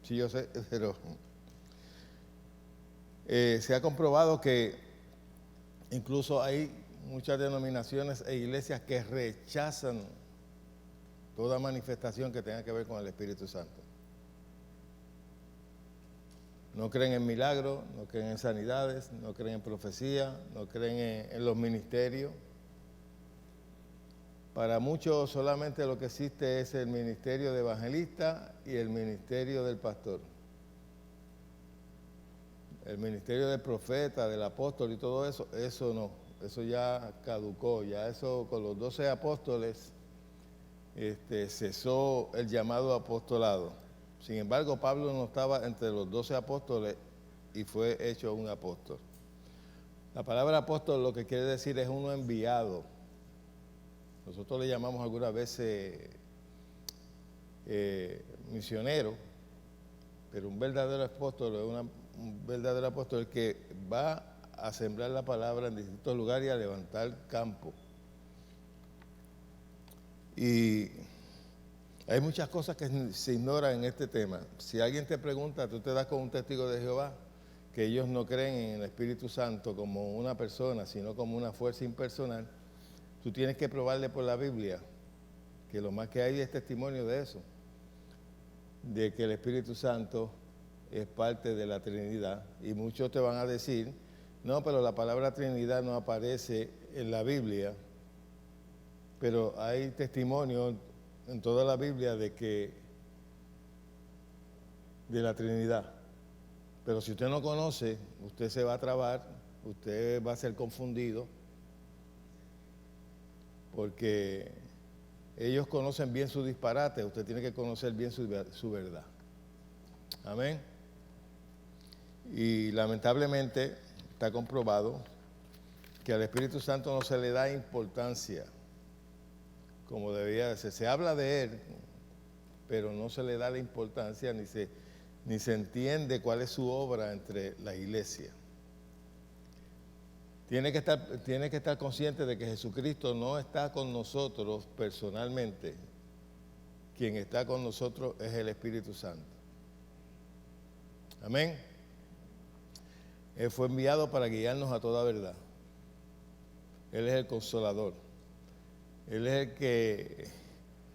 Sí, yo sé, pero se ha comprobado que incluso hay muchas denominaciones e iglesias que rechazan toda manifestación que tenga que ver con el Espíritu Santo. No creen en milagros, no creen en sanidades, no creen en profecía, no creen en los ministerios. Para muchos solamente lo que existe es el ministerio de evangelista y el ministerio del pastor. El ministerio del profeta, del apóstol y todo eso, eso no, eso ya caducó, ya eso con los 12 apóstoles cesó el llamado apostolado. Sin embargo, Pablo no estaba entre los 12 apóstoles y fue hecho un apóstol. La palabra apóstol lo que quiere decir es uno enviado. Nosotros le llamamos algunas veces misionero, pero un verdadero apóstol es un verdadero apóstol el que va a sembrar la palabra en distintos lugares y a levantar campo. Y hay muchas cosas que se ignoran en este tema. Si alguien te pregunta, tú te das con un testigo de Jehová, que ellos no creen en el Espíritu Santo como una persona, sino como una fuerza impersonal, tú tienes que probarle por la Biblia, que lo más que hay es testimonio de eso, de que el Espíritu Santo es parte de la Trinidad. Y muchos te van a decir, no, pero la palabra Trinidad no aparece en la Biblia, pero hay testimonio en toda la Biblia de la Trinidad. Pero si usted no conoce, usted se va a trabar, usted va a ser confundido, porque ellos conocen bien su disparate, usted tiene que conocer bien su verdad. Amén. Y lamentablemente está comprobado que al Espíritu Santo no se le da importancia como debería de ser. Se habla de Él, pero no se le da la importancia ni se entiende cuál es su obra entre la iglesia. Tiene que estar consciente de que Jesucristo no está con nosotros personalmente. Quien está con nosotros es el Espíritu Santo. Amén. Él fue enviado para guiarnos a toda verdad. Él es el consolador. Él es el que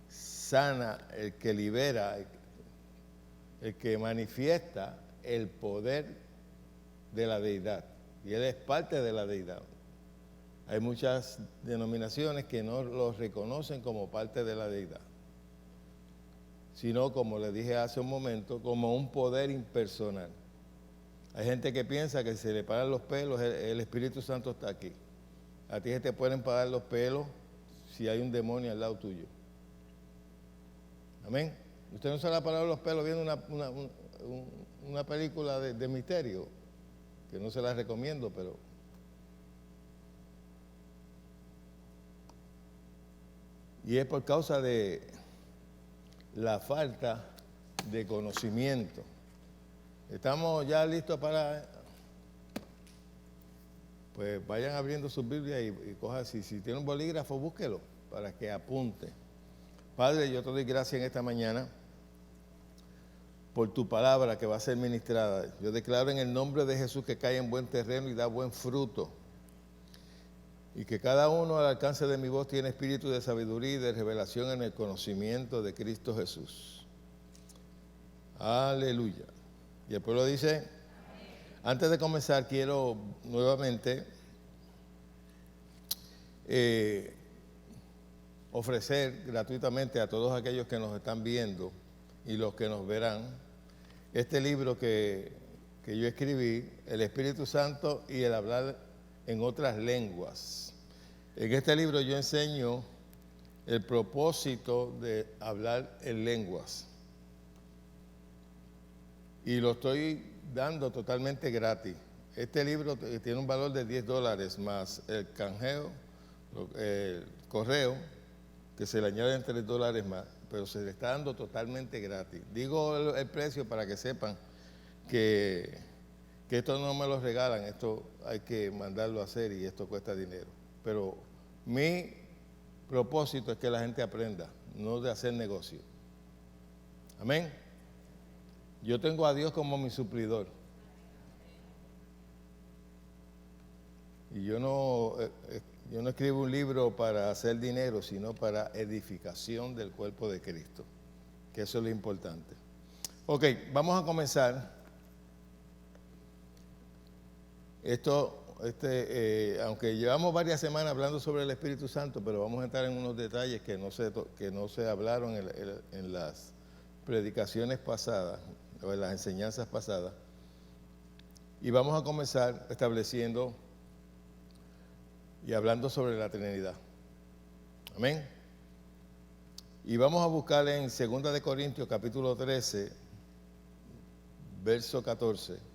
sana, el que libera, el que manifiesta el poder de la deidad. Y Él es parte de la deidad. Hay muchas denominaciones que no lo reconocen como parte de la deidad, sino, como les dije hace un momento, como un poder impersonal. Hay gente que piensa que si se le paran los pelos, el Espíritu Santo está aquí. A ti se te pueden parar los pelos si hay un demonio al lado tuyo. Amén. Usted no se le ha parado los pelos viendo una película de misterio, que no se la recomiendo, pero y es por causa de la falta de conocimiento. Estamos ya listos para, pues vayan abriendo sus Biblias y cojan, si tienen un bolígrafo, búsquelo para que apunte. Padre, yo te doy gracias en esta mañana por tu palabra que va a ser ministrada. Yo declaro en el nombre de Jesús que cae en buen terreno y da buen fruto. Y que cada uno al alcance de mi voz tiene espíritu de sabiduría y de revelación en el conocimiento de Cristo Jesús. Aleluya. Y el pueblo dice, amén. Antes de comenzar, quiero nuevamente ofrecer gratuitamente a todos aquellos que nos están viendo y los que nos verán, este libro que yo escribí, El Espíritu Santo y el hablar en otras lenguas. En este libro yo enseño el propósito de hablar en lenguas. Y lo estoy dando totalmente gratis. Este libro tiene un valor de $10 más el canjeo, el correo, que se le añaden $3 más, pero se le está dando totalmente gratis. Digo el precio para que sepan que esto no me lo regalan, esto hay que mandarlo a hacer y esto cuesta dinero. Pero mi propósito es que la gente aprenda, no de hacer negocio. Amén. Yo tengo a Dios como mi suplidor. Y yo no escribo un libro para hacer dinero, sino para edificación del cuerpo de Cristo, que eso es lo importante. Ok, vamos a comenzar. Aunque llevamos varias semanas hablando sobre el Espíritu Santo, pero vamos a entrar en unos detalles que no se hablaron en las predicaciones pasadas, o en las enseñanzas pasadas. Y vamos a comenzar estableciendo y hablando sobre la Trinidad. Amén. Y vamos a buscar en 2 de Corintios capítulo 13, verso 14.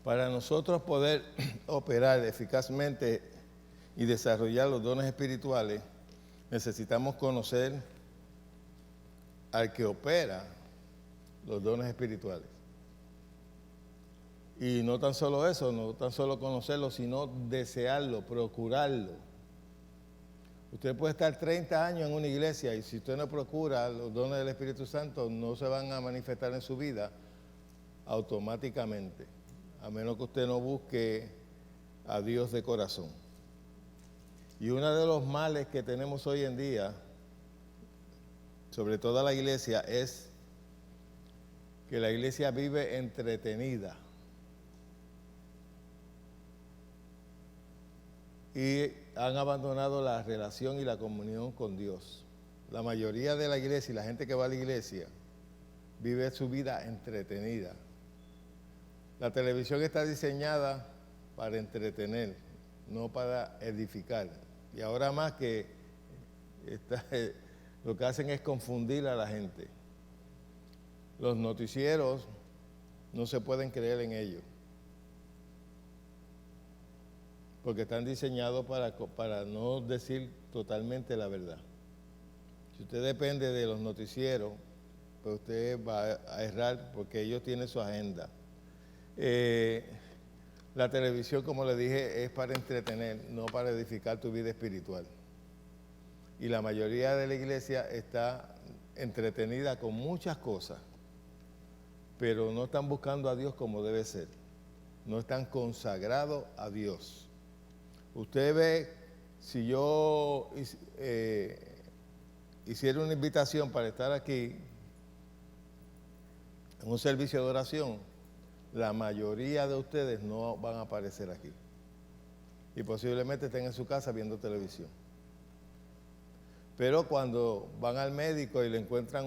Para nosotros poder operar eficazmente y desarrollar los dones espirituales, necesitamos conocer al que opera los dones espirituales. Y no tan solo eso, no tan solo conocerlo, sino desearlo, procurarlo. Usted puede estar 30 años en una iglesia y si usted no procura los dones del Espíritu Santo, no se van a manifestar en su vida automáticamente, a menos que usted no busque a Dios de corazón. Y uno de los males que tenemos hoy en día, sobre toda la iglesia, es que la iglesia vive entretenida. Y han abandonado la relación y la comunión con Dios. La mayoría de la iglesia y la gente que va a la iglesia vive su vida entretenida. La televisión está diseñada para entretener, no para edificar. Y ahora más que lo que hacen es confundir a la gente. Los noticieros no se pueden creer en ellos, porque están diseñados para no decir totalmente la verdad. Si usted depende de los noticieros, pues usted va a errar porque ellos tienen su agenda. La televisión, como le dije, es para entretener, no para edificar tu vida espiritual. Y la mayoría de la iglesia está entretenida con muchas cosas, pero no están buscando a Dios como debe ser. No están consagrados a Dios. Usted ve, si yo hiciera una invitación para estar aquí en un servicio de oración, la mayoría de ustedes no van a aparecer aquí. Y posiblemente estén en su casa viendo televisión. Pero cuando van al médico y le encuentran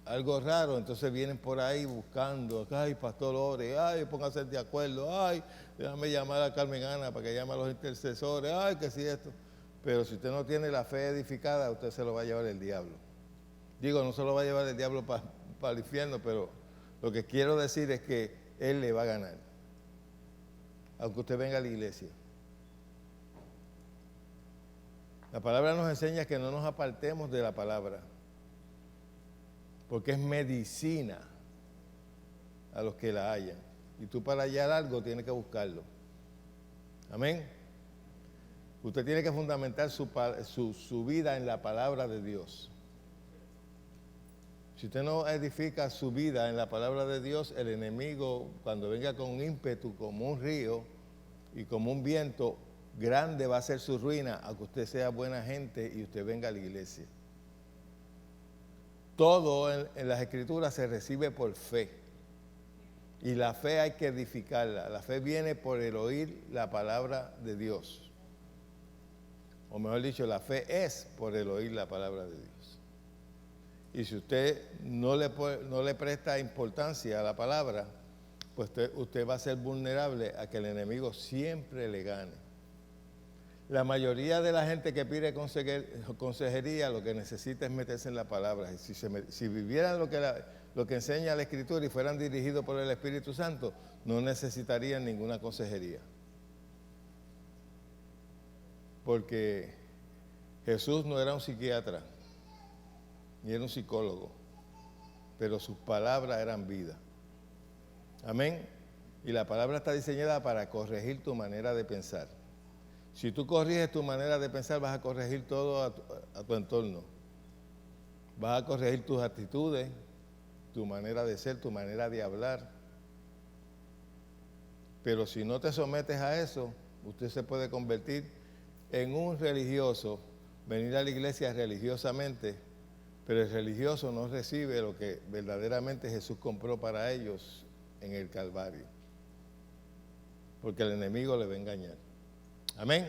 algo raro, entonces vienen por ahí buscando, ay, pastor, ore, ay, pónganse de acuerdo, ay, déjame llamar a Carmen Ana para que llame a los intercesores, ay, que sí esto. Pero si usted no tiene la fe edificada, usted se lo va a llevar el diablo. Digo, no se lo va a llevar el diablo para el infierno, pero lo que quiero decir es que él le va a ganar, aunque usted venga a la iglesia. La palabra nos enseña que no nos apartemos de la palabra, porque es medicina a los que la hallan. Y tú para hallar algo tienes que buscarlo. Amén. Usted tiene que fundamentar su vida en la palabra de Dios. Si usted no edifica su vida en la palabra de Dios, el enemigo, cuando venga con un ímpetu, como un río y como un viento, grande va a ser su ruina, aunque usted sea buena gente y usted venga a la iglesia. Todo en las Escrituras se recibe por fe. Y la fe hay que edificarla. La fe viene por el oír la palabra de Dios. O mejor dicho, la fe es por el oír la palabra de Dios. Y si usted no le presta importancia a la palabra, pues usted va a ser vulnerable a que el enemigo siempre le gane. La mayoría de la gente que pide consejería lo que necesita es meterse en la palabra. Y si vivieran lo que enseña la Escritura y fueran dirigidos por el Espíritu Santo, no necesitarían ninguna consejería. Porque Jesús no era un psiquiatra, ni era un psicólogo, pero sus palabras eran vida. Amén. Y la palabra está diseñada para corregir tu manera de pensar. Si tú corriges tu manera de pensar, vas a corregir todo a tu entorno. Vas a corregir tus actitudes, tu manera de ser, tu manera de hablar. Pero si no te sometes a eso, usted se puede convertir en un religioso, venir a la iglesia religiosamente, pero el religioso no recibe lo que verdaderamente Jesús compró para ellos en el Calvario. Porque el enemigo le va a engañar. Amén.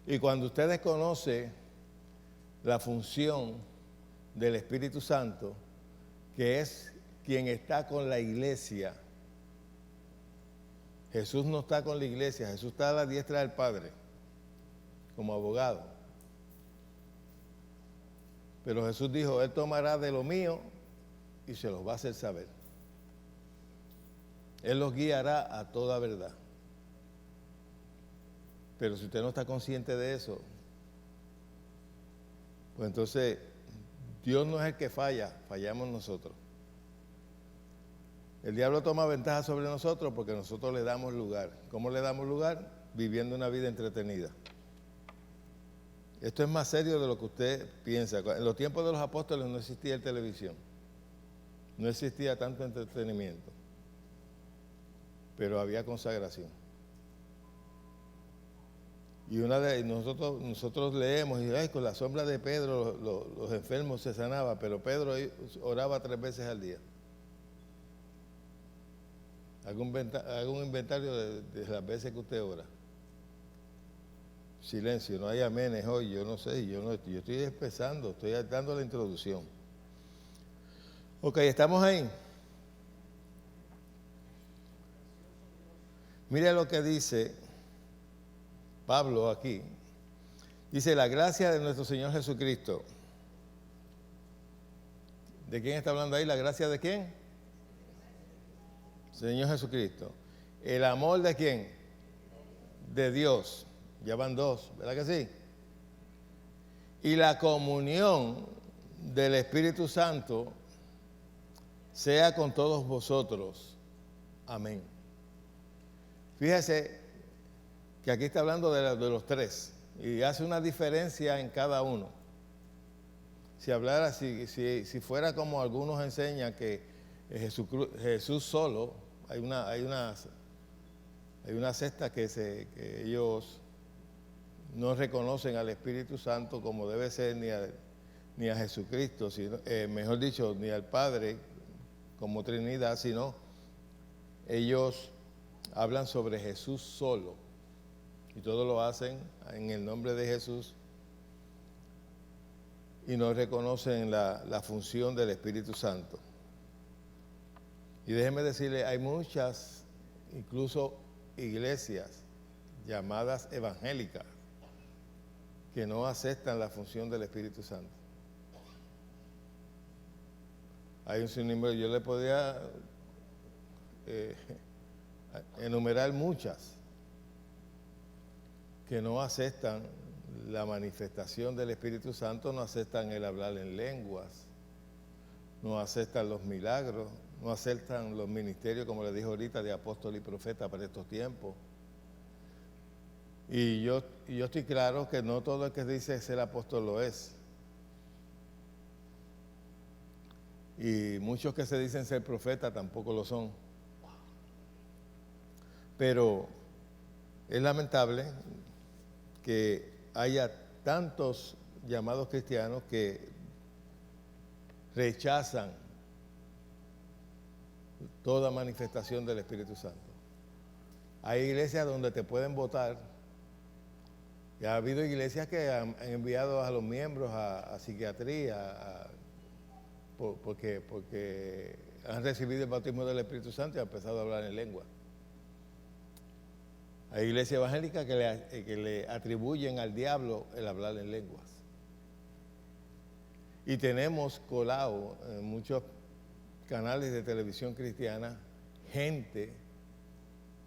Y cuando usted desconoce la función del Espíritu Santo, que es quien está con la iglesia, Jesús no está con la iglesia, Jesús está a la diestra del Padre, como abogado. Pero Jesús dijo, Él tomará de lo mío y se los va a hacer saber. Él los guiará a toda verdad. Pero si usted no está consciente de eso, pues entonces Dios no es el que falla, fallamos nosotros. El diablo toma ventaja sobre nosotros porque nosotros le damos lugar. ¿Cómo le damos lugar? Viviendo una vida entretenida. Esto es más serio de lo que usted piensa. En los tiempos de los apóstoles no existía televisión. No existía tanto entretenimiento. Pero había consagración. Y nosotros leemos y ay, con la sombra de Pedro los enfermos se sanaban, pero Pedro oraba 3 veces al día. Haga un inventario de las veces que usted ora. Silencio, no hay amenes hoy, yo no sé, yo estoy empezando, estoy dando la introducción. Ok, ¿estamos ahí? Mire lo que dice Pablo aquí. Dice, la gracia de nuestro Señor Jesucristo. ¿De quién está hablando ahí? ¿La gracia de quién? Señor Jesucristo. ¿El amor de quién? De Dios. Ya van 2, ¿verdad que sí? Y la comunión del Espíritu Santo sea con todos vosotros. Amén. Fíjese que aquí está hablando de los 3 y hace una diferencia en cada uno. Si hablara, si fuera como algunos enseñan que Jesús solo, hay una secta que ellos no reconocen al Espíritu Santo como debe ser ni a Jesucristo, sino, mejor dicho, ni al Padre como Trinidad, sino ellos hablan sobre Jesús solo y todo lo hacen en el nombre de Jesús y no reconocen la función del Espíritu Santo. Y déjeme decirle, hay muchas, incluso iglesias llamadas evangélicas, que no aceptan la función del Espíritu Santo. Hay un sinnúmero, yo le podría enumerar muchas que no aceptan la manifestación del Espíritu Santo, no aceptan el hablar en lenguas, no aceptan los milagros, no aceptan los ministerios, como le dije ahorita, de apóstol y profeta para estos tiempos. Y yo estoy claro que no todo el que dice ser apóstol lo es. Y muchos que se dicen ser profeta tampoco lo son. Pero es lamentable que haya tantos llamados cristianos que rechazan toda manifestación del Espíritu Santo. Hay iglesias donde te pueden votar. Y ha habido iglesias que han enviado a los miembros a psiquiatría porque han recibido el bautismo del Espíritu Santo y han empezado a hablar en lengua. Hay iglesias evangélicas que le atribuyen al diablo el hablar en lenguas. Y tenemos colado en muchos canales de televisión cristiana gente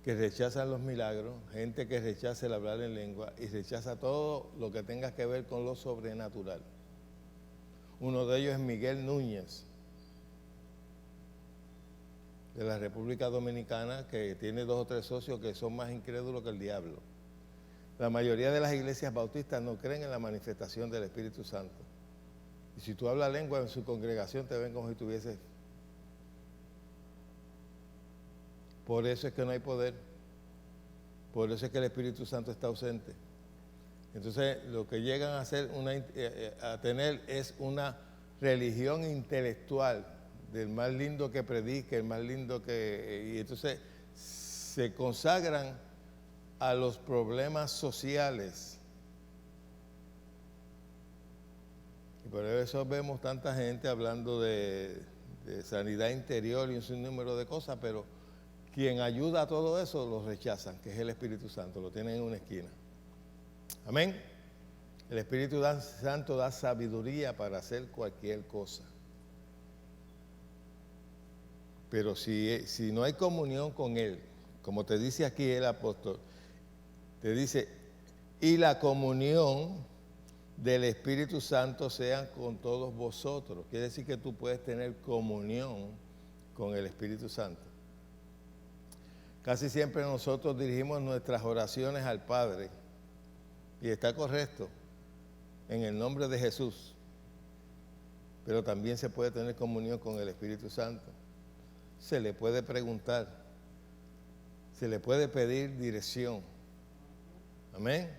que rechaza los milagros, gente que rechaza el hablar en lengua y rechaza todo lo que tenga que ver con lo sobrenatural. Uno de ellos es Miguel Núñez, de la República Dominicana que tiene 2 o 3 socios que son más incrédulos que el diablo. La mayoría de las iglesias bautistas no creen en la manifestación del Espíritu Santo. Y si tú hablas lengua en su congregación te ven como si tuvieses. Por eso es que no hay poder. Por eso es que el Espíritu Santo está ausente. Entonces, lo que llegan a hacer a tener es una religión intelectual del más lindo que predique, el más lindo que... Y entonces se consagran a los problemas sociales. Y por eso vemos tanta gente hablando de sanidad interior y un sinnúmero de cosas, pero quien ayuda a todo eso lo rechazan, que es el Espíritu Santo, lo tienen en una esquina. Amén. El Espíritu Santo da sabiduría para hacer cualquier cosa. Pero si no hay comunión con Él, como te dice aquí el apóstol, te dice, y la comunión del Espíritu Santo sea con todos vosotros. Quiere decir que tú puedes tener comunión con el Espíritu Santo. Casi siempre nosotros dirigimos nuestras oraciones al Padre, y está correcto, en el nombre de Jesús, pero también se puede tener comunión con el Espíritu Santo. Se le puede preguntar, se le puede pedir dirección. Amén.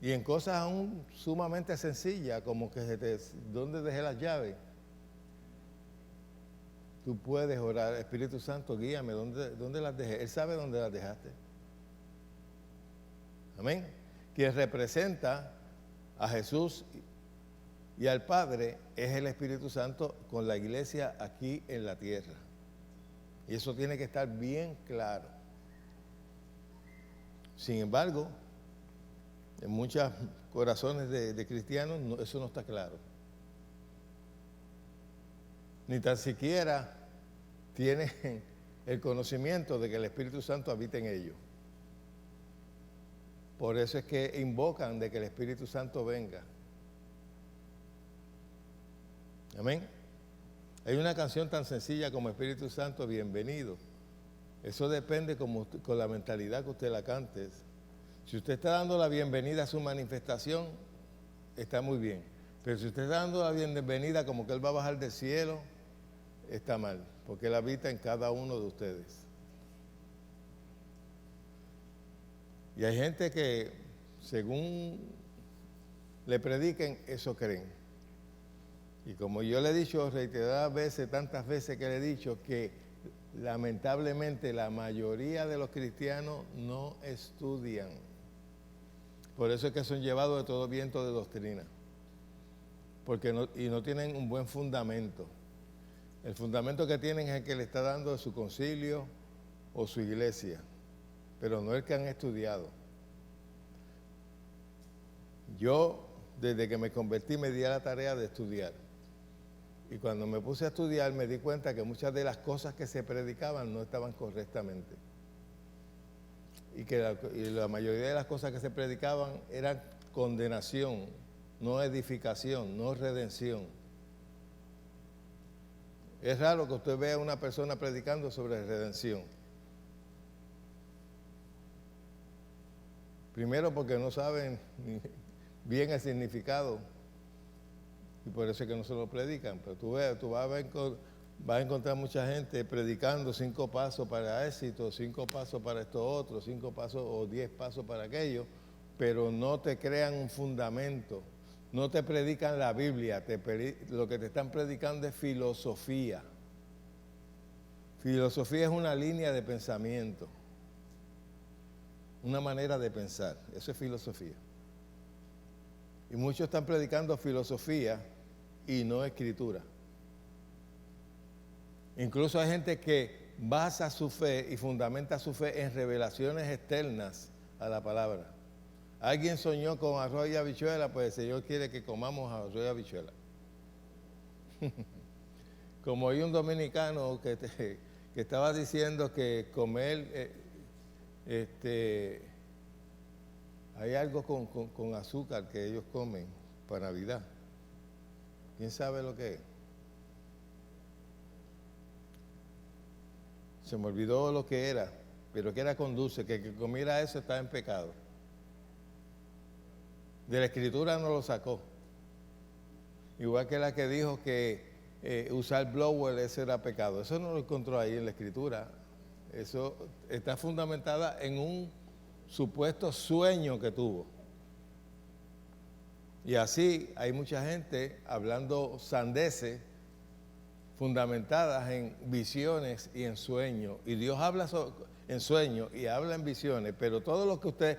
Y en cosas aún sumamente sencillas, como que ¿dónde dejé las llaves? Tú puedes orar, Espíritu Santo, guíame, ¿dónde las dejé? Él sabe dónde las dejaste. Amén. Quien representa a Jesús y al Padre es el Espíritu Santo con la iglesia aquí en la tierra. Y eso tiene que estar bien claro. Sin embargo, en muchos corazones de cristianos eso no está claro. Ni tan siquiera tienen el conocimiento de que el Espíritu Santo habita en ellos. Por eso es que invocan de que el Espíritu Santo venga. Amén. Hay una canción tan sencilla como Espíritu Santo, bienvenido. Eso depende con la mentalidad que usted la cante. Si usted está dando la bienvenida a su manifestación, está muy bien. Pero si usted está dando la bienvenida como que Él va a bajar del cielo, está mal, porque Él habita en cada uno de ustedes. Y hay gente que, según le prediquen, eso creen. Y como yo le he dicho reiteradas veces, tantas veces que le he dicho, que lamentablemente la mayoría de los cristianos no estudian. Por eso es que son llevados de todo viento de doctrina. Porque no tienen un buen fundamento. El fundamento que tienen es el que le está dando su concilio o su iglesia, pero no el que han estudiado. Yo, desde que me convertí, me di a la tarea de estudiar. Y cuando me puse a estudiar, me di cuenta que muchas de las cosas que se predicaban no estaban correctamente. Y que la mayoría de las cosas que se predicaban eran condenación, no edificación, no redención. Es raro que usted vea a una persona predicando sobre redención. Primero porque no saben bien el significado y por eso es que no se lo predican. Pero tú vas a encontrar mucha gente predicando 5 pasos para éxito, 5 pasos para esto otro, 5 pasos o 10 pasos para aquello, pero no te crean un fundamento. No te predican la Biblia, lo que te están predicando es filosofía. Filosofía es una línea de pensamiento, una manera de pensar, eso es filosofía. Y muchos están predicando filosofía y no escritura. Incluso hay gente que basa su fe y fundamenta su fe en revelaciones externas a la palabra. Alguien soñó con arroz y habichuela, pues el Señor quiere que comamos arroz y habichuela. Como hay un dominicano que estaba diciendo que comer, hay algo con azúcar que ellos comen para Navidad. ¿Quién sabe lo que es? Se me olvidó lo que era, pero que era con dulce, que el que comiera eso estaba en pecado. De la escritura no lo sacó. Igual que la que dijo que usar blower, eso era pecado. Eso no lo encontró ahí en la escritura. Eso está fundamentada en un supuesto sueño que tuvo. Y así hay mucha gente hablando sandeces fundamentadas en visiones y en sueños. Y Dios habla en sueños y habla en visiones, pero todo lo que usted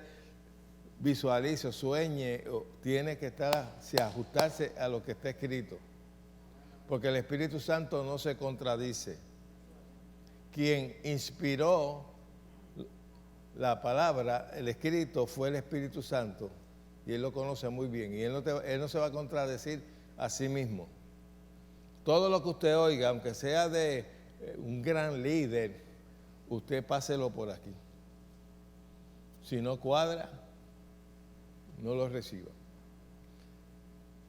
visualice o sueñe tiene que ajustarse a lo que está escrito. Porque el Espíritu Santo no se contradice. Quien inspiró la palabra, el escrito, fue el Espíritu Santo. Y Él lo conoce muy bien. Y Él no se va a contradecir a sí mismo. Todo lo que usted oiga, aunque sea de un gran líder, usted páselo por aquí. Si no cuadra, no lo reciba.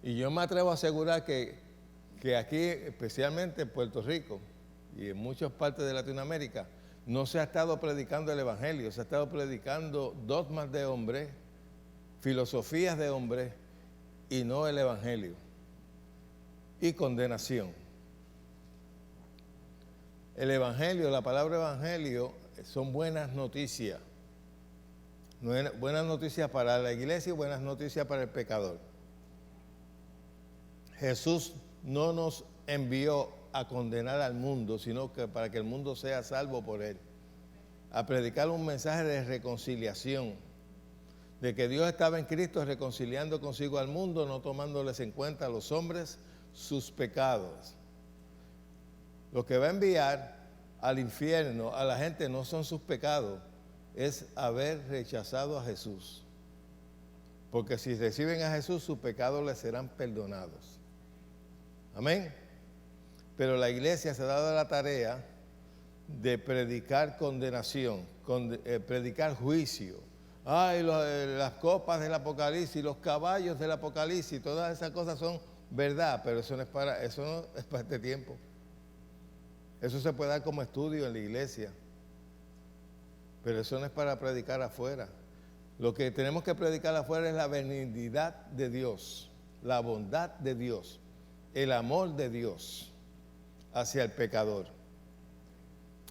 Y yo me atrevo a asegurar que aquí, especialmente en Puerto Rico y en muchas partes de Latinoamérica, no se ha estado predicando el Evangelio, se ha estado predicando dogmas de hombres, filosofías de hombres y no el Evangelio. Y condenación. El Evangelio, la palabra Evangelio, son buenas noticias. Buenas noticias para la iglesia y buenas noticias para el pecador. Jesús no nos envió a condenar al mundo, sino que para que el mundo sea salvo por Él. A predicar un mensaje de reconciliación, de que Dios estaba en Cristo reconciliando consigo al mundo, no tomándoles en cuenta a los hombres sus pecados. Lo que va a enviar al infierno a la gente no son sus pecados, es haber rechazado a Jesús. Porque si reciben a Jesús, sus pecados les serán perdonados. Amén. Pero la iglesia se ha dado la tarea de predicar condenación, predicar juicio. Ay, las copas del Apocalipsis, los caballos del Apocalipsis, todas esas cosas son verdad, pero eso no es para este tiempo. Eso se puede dar como estudio en la iglesia, pero eso no es para predicar afuera. Lo que tenemos que predicar afuera es la benignidad de Dios, la bondad de Dios, el amor de Dios hacia el pecador.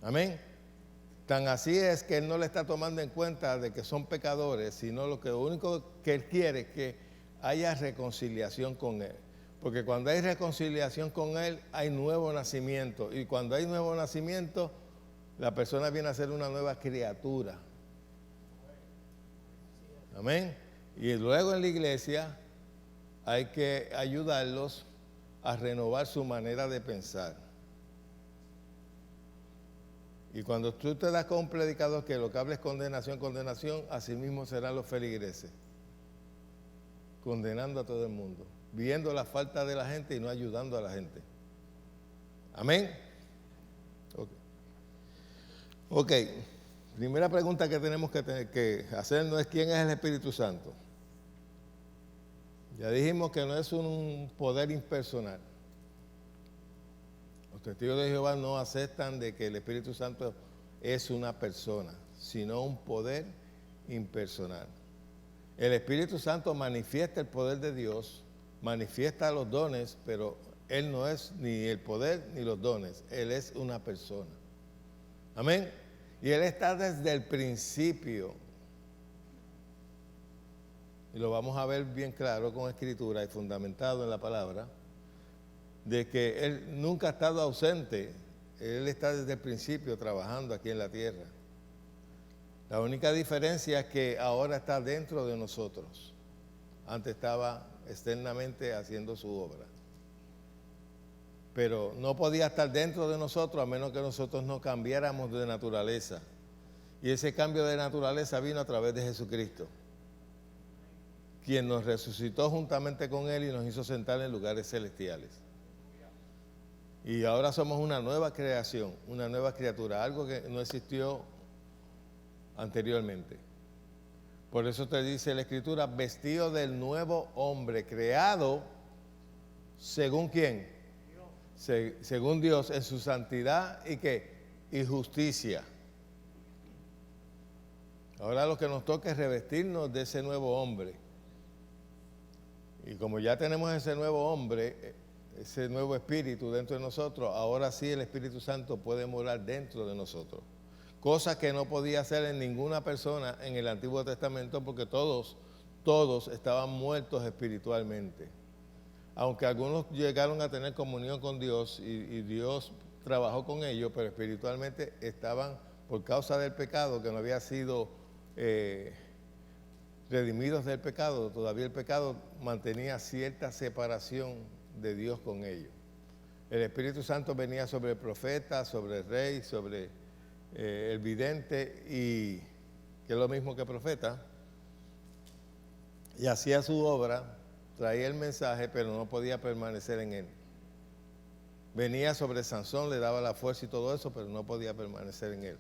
Amén. Tan así es que Él no le está tomando en cuenta de que son pecadores, sino lo único que Él quiere es que haya reconciliación con Él. Porque cuando hay reconciliación con Él, hay nuevo nacimiento. Y cuando hay nuevo nacimiento, la persona viene a ser una nueva criatura. Amén. Y luego en la iglesia hay que ayudarlos a renovar su manera de pensar. Y cuando tú te das con un predicador que lo que habla es condenación, así mismo serán los feligreses. Condenando a todo el mundo. Viendo la falta de la gente y no ayudando a la gente. Amén. Ok. Primera pregunta que tenemos que hacernos es: ¿quién es el Espíritu Santo? Ya dijimos que no es un poder impersonal. Los testigos de Jehová no aceptan de que el Espíritu Santo es una persona, sino un poder impersonal. El Espíritu Santo manifiesta el poder de Dios, manifiesta los dones, pero Él no es ni el poder ni los dones. Él es una persona. Amén. Y Él está desde el principio. Y lo vamos a ver bien claro con escritura y fundamentado en la palabra, de que Él nunca ha estado ausente. Él está desde el principio trabajando aquí en la tierra. La única diferencia es que ahora está dentro de nosotros. Antes estaba externamente haciendo su obra. Pero no podía estar dentro de nosotros a menos que nosotros no cambiáramos de naturaleza. Y ese cambio de naturaleza vino a través de Jesucristo, quien nos resucitó juntamente con Él y nos hizo sentar en lugares celestiales. Y ahora somos una nueva creación, una nueva criatura, algo que no existió anteriormente. Por eso te dice la Escritura: vestido del nuevo hombre, creado según ¿quién? Según Dios, en su santidad y que y justicia. Ahora lo que nos toca es revestirnos de ese nuevo hombre. Y como ya tenemos ese nuevo hombre, ese nuevo espíritu dentro de nosotros, ahora sí el Espíritu Santo puede morar dentro de nosotros. Cosa que no podía hacer en ninguna persona en el Antiguo Testamento, porque todos estaban muertos espiritualmente. Aunque algunos llegaron a tener comunión con Dios y Dios trabajó con ellos, pero espiritualmente estaban, por causa del pecado, que no había sido redimidos del pecado, todavía el pecado mantenía cierta separación de Dios con ellos. El Espíritu Santo venía sobre el profeta, sobre el rey, sobre el vidente, y que es lo mismo que profeta, y hacía su obra, traía el mensaje, pero no podía permanecer en él. Venía sobre Sansón, le daba la fuerza y todo eso, pero no podía permanecer en él.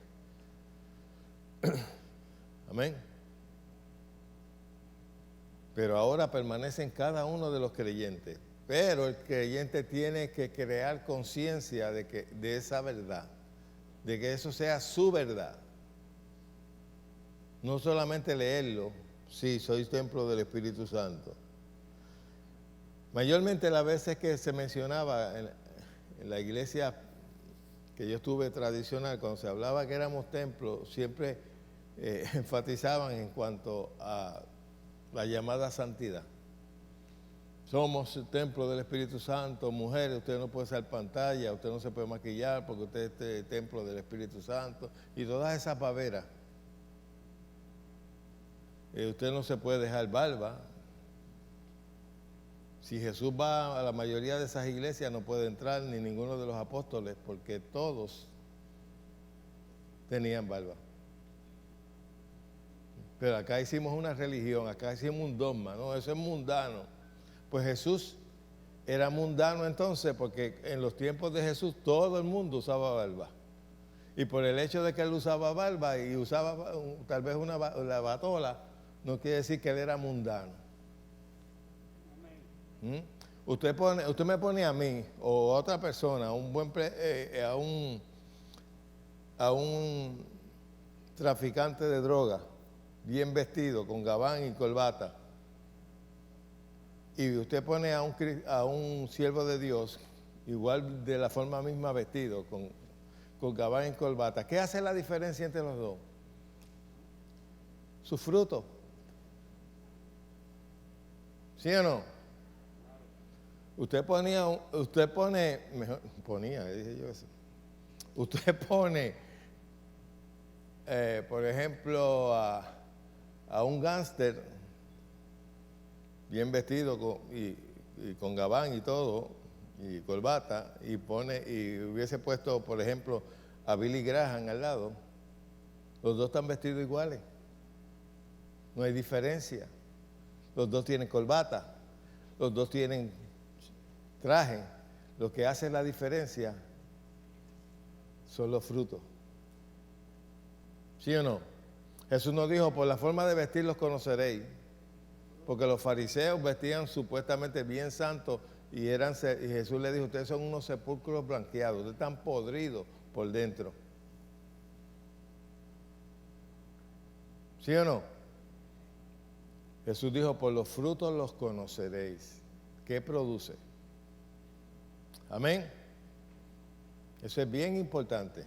Amén. Pero ahora permanece en cada uno de los creyentes. Pero el creyente tiene que crear conciencia de esa verdad, de que eso sea su verdad. No solamente leerlo, sí, soy templo del Espíritu Santo. Mayormente las veces que se mencionaba en la iglesia que yo estuve tradicional, cuando se hablaba que éramos templo, siempre enfatizaban en cuanto a la llamada santidad. Somos el templo del Espíritu Santo. Mujeres, usted no puede usar pantalla, usted no se puede maquillar porque usted es el templo del Espíritu Santo. Y todas esas paveras. Usted no se puede dejar barba. Si Jesús va a la mayoría de esas iglesias, no puede entrar ni ninguno de los apóstoles, porque todos tenían barba. Pero acá hicimos una religión, acá hicimos un dogma, ¿no? Eso es mundano. Pues Jesús era mundano entonces, porque en los tiempos de Jesús todo el mundo usaba barba. Y por el hecho de que él usaba barba y usaba tal vez la batola, no quiere decir que él era mundano. Usted me pone a mí o a otra persona, a un traficante de droga, bien vestido, con gabán y corbata, y usted pone a un siervo de Dios, igual de la forma misma vestido, con gabán y corbata. ¿Qué hace la diferencia entre los dos? Su fruto. ¿Sí o no? Usted pone, por ejemplo, a un gángster bien vestido y con gabán y todo, y corbata, y hubiese puesto, por ejemplo, a Billy Graham al lado, los dos están vestidos iguales. No hay diferencia. Los dos tienen corbata, los dos tienen traje. Lo que hace la diferencia son los frutos. ¿Sí o no? Jesús nos dijo, por la forma de vestir los conoceréis. Porque los fariseos vestían supuestamente bien santos y Jesús le dijo, ustedes son unos sepulcros blanqueados, ustedes están podridos por dentro. ¿Sí o no? Jesús dijo, por los frutos los conoceréis. ¿Qué produce? Amén. Eso es bien importante,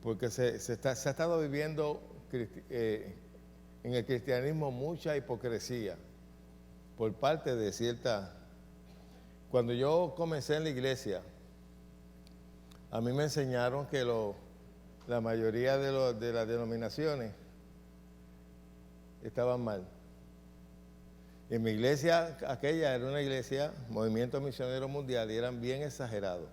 porque se ha estado viviendo en el cristianismo mucha hipocresía por parte de cierta. Cuando yo comencé en la iglesia, a mí me enseñaron que la mayoría de las denominaciones estaban mal. En mi iglesia, aquella era una iglesia, Movimiento Misionero Mundial, y eran bien exagerados.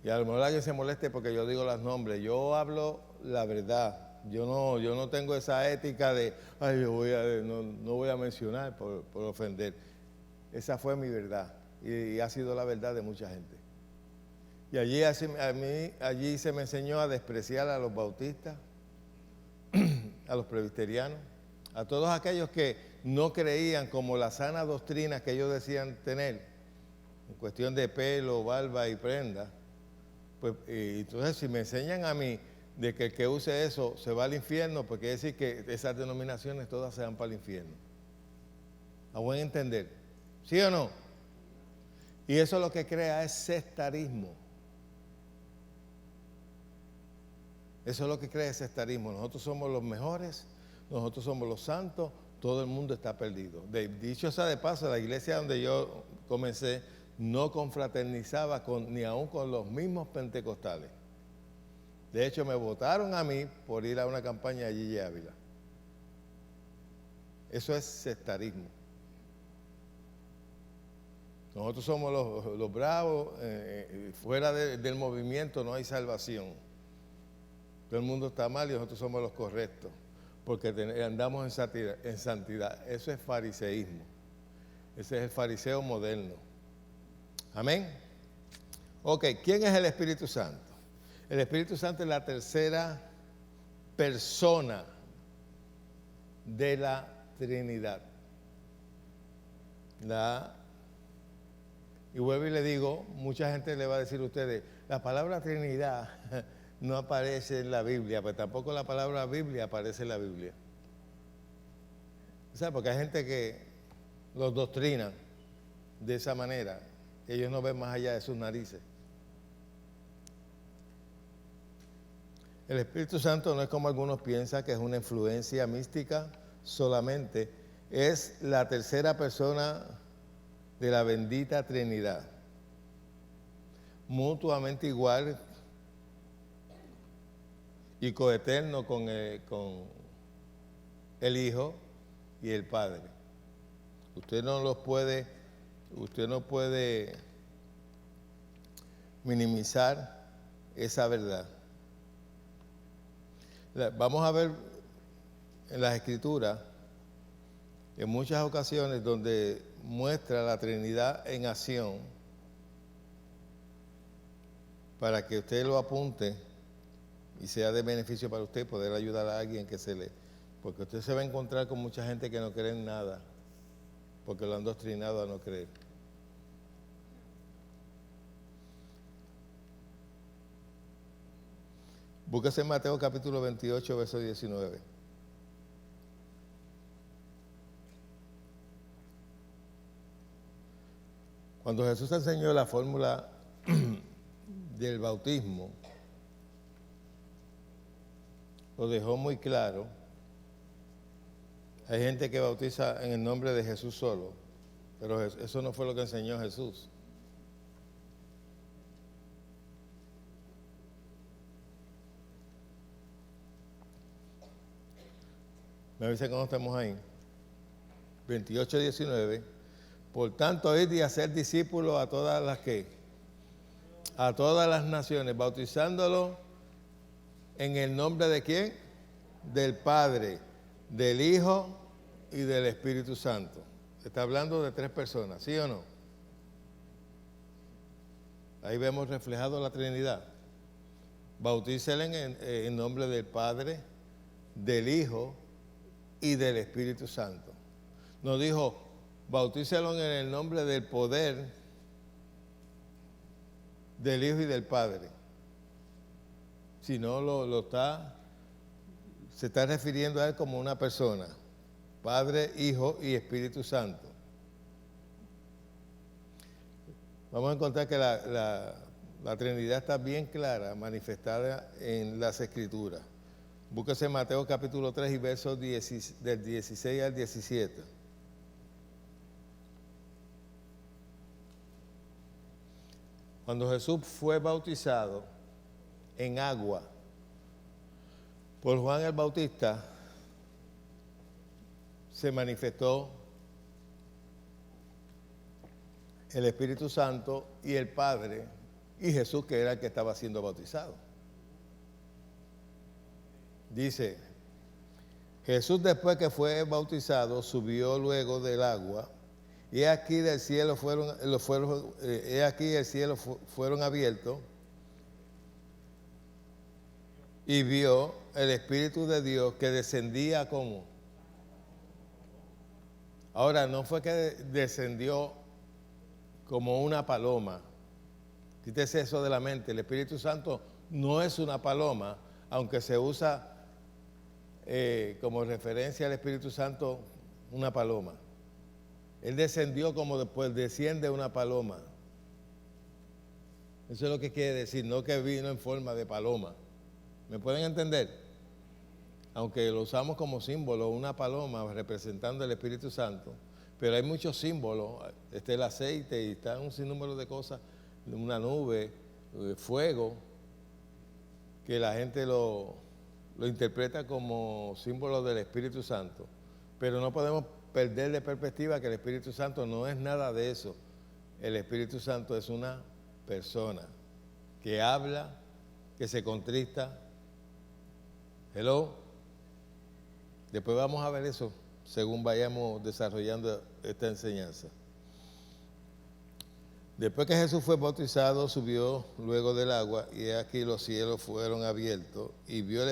Y a lo mejor alguien se moleste porque yo digo los nombres. Yo hablo la verdad. Yo no tengo esa ética de, no voy a mencionar por ofender. Esa fue mi verdad y ha sido la verdad de mucha gente. Y allí se me enseñó a despreciar a los bautistas, a los presbiterianos, a todos aquellos que no creían como la sana doctrina que ellos decían tener, en cuestión de pelo, barba y prenda. pues, entonces si me enseñan a mí de que el que use eso se va al infierno, pues quiere decir que esas denominaciones todas se van para el infierno. A buen entender. ¿Sí o no? Y eso lo que crea es sectarismo. Eso es lo que crea es sectarismo. Nosotros somos los mejores, nosotros somos los santos, todo el mundo está perdido. Dicho sea de paso, la iglesia donde yo comencé no confraternizaba ni aún con los mismos pentecostales. De hecho, me votaron a mí por ir a una campaña de Gigi Ávila. Eso es sectarismo. Nosotros somos los bravos, fuera del movimiento no hay salvación. Todo el mundo está mal y nosotros somos los correctos, porque andamos en santidad. Eso es fariseísmo. Ese es el fariseo moderno. Amén. Ok, ¿quién es el Espíritu Santo? El Espíritu Santo es la tercera persona de la Trinidad. Y vuelvo y le digo, mucha gente le va a decir a ustedes, la palabra Trinidad no aparece en la Biblia, pero tampoco la palabra Biblia aparece en la Biblia. O sea, porque hay gente que los doctrina de esa manera. Ellos no ven más allá de sus narices. El Espíritu Santo no es como algunos piensan que es una influencia mística solamente. Es la tercera persona de la bendita Trinidad. Mutuamente igual y coeterno con el Hijo y el Padre. Usted no puede minimizar esa verdad. Vamos a ver en las Escrituras, en muchas ocasiones donde muestra la Trinidad en acción, para que usted lo apunte y sea de beneficio para usted poder ayudar a alguien porque usted se va a encontrar con mucha gente que no cree en nada, porque lo han doctrinado a no creer. Búsquese en Mateo capítulo 28, verso 19. Cuando Jesús enseñó la fórmula del bautismo, lo dejó muy claro. Hay gente que bautiza en el nombre de Jesús solo, pero eso no fue lo que enseñó Jesús. Me avisa cuando estamos ahí. 28, 19. Por tanto, id y hacer discípulos a todas las naciones, bautizándolos en el nombre de ¿quién? Del Padre, del Hijo y del Espíritu Santo. Está hablando de tres personas, ¿sí o no? Ahí vemos reflejado la Trinidad. Bautícelen en nombre del Padre, del Hijo y del Espíritu Santo. Nos dijo, bautícelo en el nombre del poder del Hijo y del Padre. Si no, se está refiriendo a él como una persona. Padre, Hijo y Espíritu Santo. Vamos a encontrar que la Trinidad está bien clara, manifestada en las Escrituras. Búsquese Mateo capítulo 3 y versos del 16 al 17. Cuando Jesús fue bautizado en agua por Juan el Bautista, se manifestó el Espíritu Santo y el Padre y Jesús, que era el que estaba siendo bautizado. Dice, Jesús después que fue bautizado subió luego del agua y he aquí el cielo fueron abiertos y vio el Espíritu de Dios que descendía como. Ahora, no fue que descendió como una paloma, Quítese eso de la mente. El Espíritu Santo no es una paloma, aunque se usa como referencia al Espíritu Santo una paloma. Él descendió como después desciende una paloma. Eso es lo que quiere decir, no que vino en forma de paloma. ¿Me pueden entender? Aunque lo usamos como símbolo, una paloma representando el Espíritu Santo, pero hay muchos símbolos. Está el aceite y está un sinnúmero de cosas, una nube, fuego, que la gente lo interpreta como símbolo del Espíritu Santo. Pero no podemos perder de perspectiva que el Espíritu Santo no es nada de eso. El Espíritu Santo es una persona que habla, que se contrista. Hello. Después vamos a ver eso según vayamos desarrollando esta enseñanza. Después que Jesús fue bautizado, subió luego del agua, y aquí los cielos fueron abiertos, y vio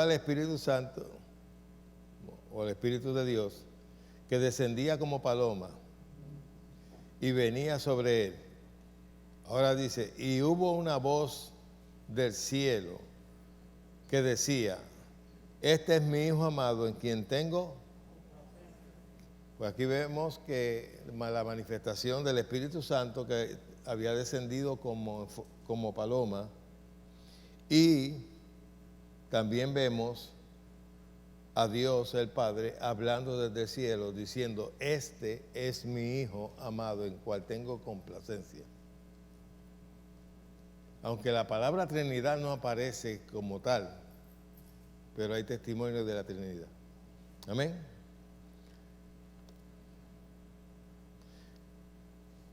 al Espíritu Santo, o el Espíritu de Dios, que descendía como paloma y venía sobre él. Ahora dice, y hubo una voz del cielo que decía, este es mi Hijo amado en quien tengo. Pues aquí vemos que la manifestación del Espíritu Santo que había descendido como paloma, y también vemos a Dios el Padre hablando desde el cielo diciendo, este es mi Hijo amado en cual tengo complacencia. Aunque la palabra Trinidad no aparece como tal, pero hay testimonio de la Trinidad. Amén.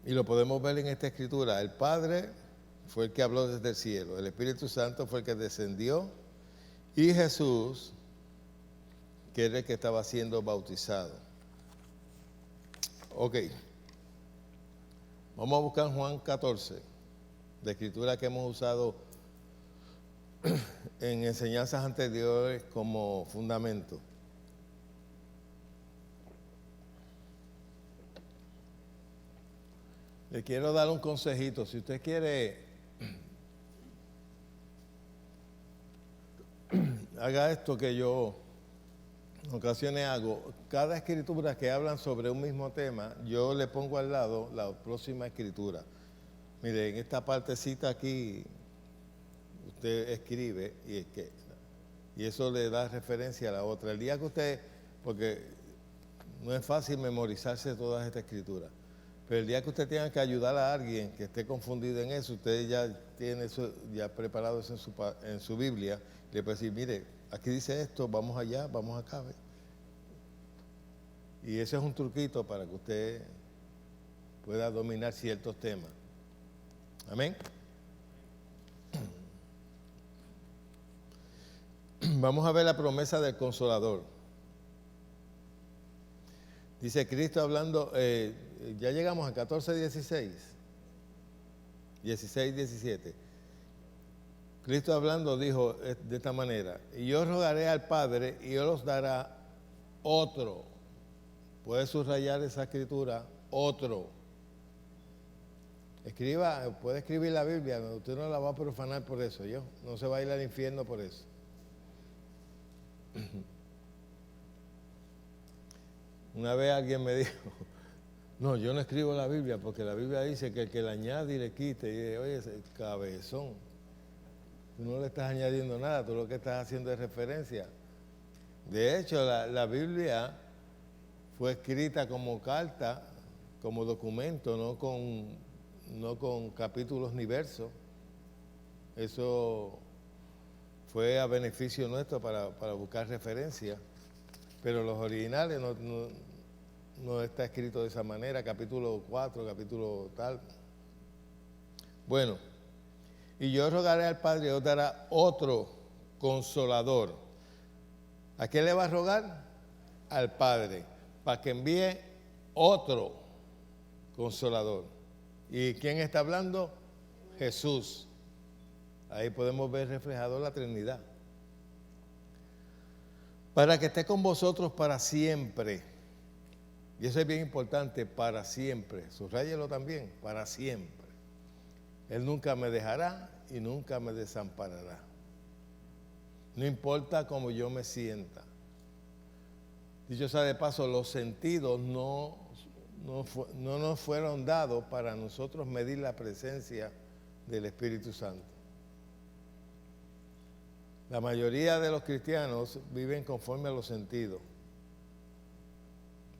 Y lo podemos ver en esta escritura. El Padre fue el que habló desde el cielo, el Espíritu Santo fue el que descendió, y Jesús, que era el que estaba siendo bautizado. Ok. Vamos a buscar Juan 14, la escritura que hemos usado en enseñanzas anteriores como fundamento. Le quiero dar un consejito. Si usted quiere, haga esto que yo en ocasiones hago. Cada escritura que hablan sobre un mismo tema, yo le pongo al lado la próxima escritura. Mire, en esta partecita aquí, usted escribe y eso le da referencia a la otra. El día que usted, porque no es fácil memorizarse todas estas escrituras, pero el día que usted tenga que ayudar a alguien que esté confundido en eso, usted ya tiene eso ya preparado eso en su Biblia, le puede decir, mire, aquí dice esto, vamos allá, vamos acá. ¿Ve? Y ese es un truquito para que usted pueda dominar ciertos temas. Amén. Vamos a ver la promesa del Consolador. Dice Cristo hablando, ya llegamos a 14, 16, 16, 17. Cristo hablando dijo de esta manera, y yo rogaré al Padre y Él os dará otro. Puede subrayar esa escritura, otro. Puede escribir la Biblia, usted no la va a profanar por eso, no se va a ir al infierno por eso. Una vez alguien me dijo, no, yo no escribo la Biblia porque la Biblia dice que el que le añade y le quite, y dije, oye, ese cabezón, tú no le estás añadiendo nada, tú lo que estás haciendo es referencia. De hecho, la Biblia fue escrita como carta, como documento, no con capítulos ni versos. Eso fue a beneficio nuestro para buscar referencia, pero los originales no está escrito de esa manera, capítulo 4, capítulo tal. Bueno, y yo rogaré al Padre y os dará otro consolador. ¿A quién le va a rogar? Al Padre, para que envíe otro consolador. ¿Y quién está hablando? Jesús. Ahí podemos ver reflejado la Trinidad. Para que esté con vosotros para siempre. Y eso es bien importante, para siempre. Subráyelo también, para siempre. Él nunca me dejará y nunca me desamparará. No importa cómo yo me sienta. Dicho sea de paso, los sentidos no nos fueron dados para nosotros medir la presencia del Espíritu Santo. La mayoría de los cristianos viven conforme a los sentidos.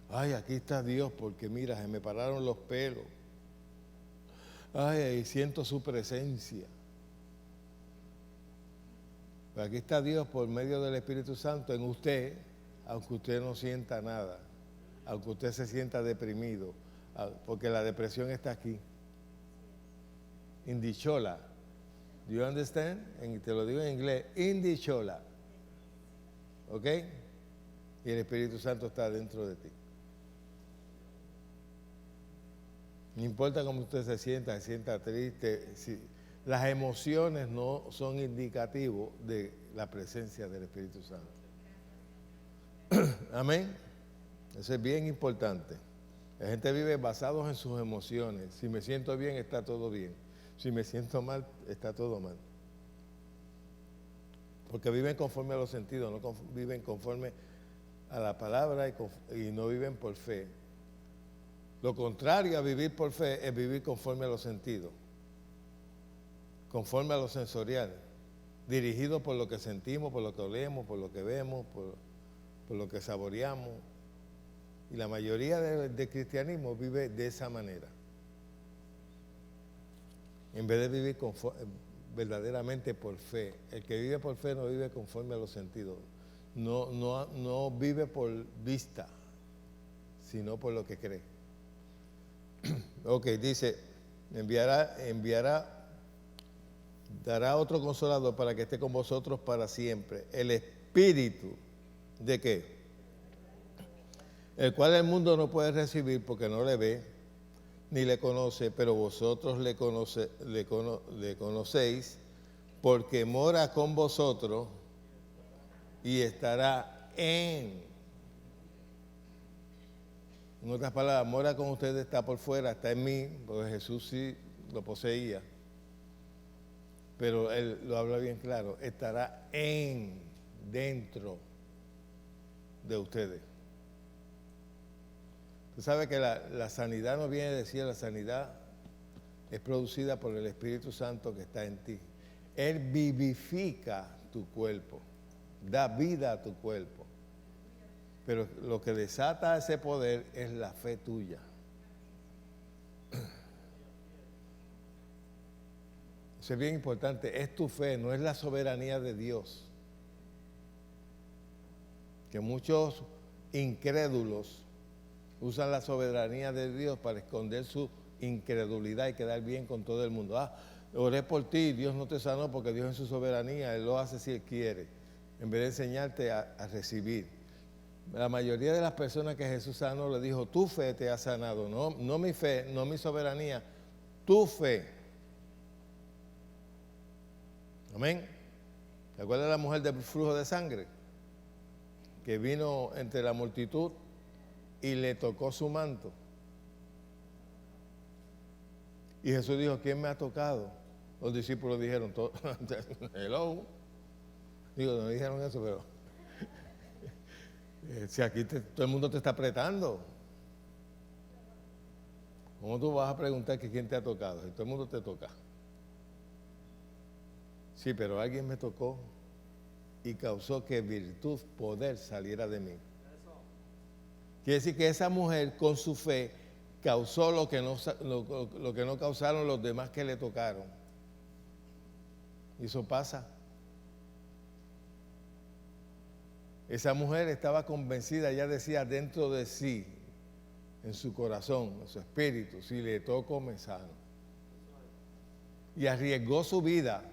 Ay, aquí está Dios porque mira, se me pararon los pelos. Ay, siento su presencia. Pero aquí está Dios por medio del Espíritu Santo en usted, aunque usted no sienta nada, aunque usted se sienta deprimido, porque la depresión está aquí. Indichola. Do you understand? Te lo digo en inglés. Indichola. ¿Ok? Y el Espíritu Santo está dentro de ti. No importa cómo usted se sienta triste. Las emociones no son indicativos de la presencia del Espíritu Santo. Amén. Eso es bien importante. La gente vive basados en sus emociones. Si me siento bien, está todo bien. Si me siento mal, está todo mal. Porque viven conforme a los sentidos, no viven conforme a la palabra y no viven por fe. Lo contrario a vivir por fe es vivir conforme a los sentidos, conforme a lo sensorial, dirigido por lo que sentimos, por lo que olemos, por lo que vemos, por lo que saboreamos. Y la mayoría del cristianismo vive de esa manera. En vez de vivir verdaderamente por fe. El que vive por fe no vive conforme a los sentidos. No vive por vista, sino por lo que cree. Ok, dice, dará otro consolador para que esté con vosotros para siempre. El Espíritu, ¿de qué? El cual el mundo no puede recibir porque no le ve ni le conoce, pero vosotros le conocéis, porque mora con vosotros y estará en otras palabras, mora con ustedes, está por fuera, está en mí, porque Jesús sí lo poseía, pero él lo habla bien claro, estará dentro de ustedes. Tú sabes que la sanidad no viene de decir, la sanidad es producida por el Espíritu Santo que está en ti. Él vivifica tu cuerpo, da vida a tu cuerpo. Pero lo que desata ese poder es la fe tuya. Eso es bien importante, es tu fe, no es la soberanía de Dios. Que muchos incrédulos usan la soberanía de Dios para esconder su incredulidad y quedar bien con todo el mundo. Oré por ti, Dios no te sanó porque Dios en su soberanía, Él lo hace si Él quiere, en vez de enseñarte a recibir. La mayoría de las personas que Jesús sanó le dijo, tu fe te ha sanado, no mi fe, no mi soberanía, tu fe. Amén. ¿Te acuerdas de la mujer del flujo de sangre? Que vino entre la multitud y le tocó su manto. Y Jesús dijo, ¿quién me ha tocado? Los discípulos dijeron, hello. Digo, no dijeron eso, pero si aquí todo el mundo te está apretando, ¿cómo tú vas a preguntar que quién te ha tocado? Si todo el mundo te toca. Sí, pero alguien me tocó y causó que virtud, poder saliera de mí. Quiere decir que esa mujer con su fe causó lo que no causaron los demás que le tocaron. Y eso pasa. Esa mujer estaba convencida, ella decía dentro de sí, en su corazón, en su espíritu, si le toco me sano. Y arriesgó su vida,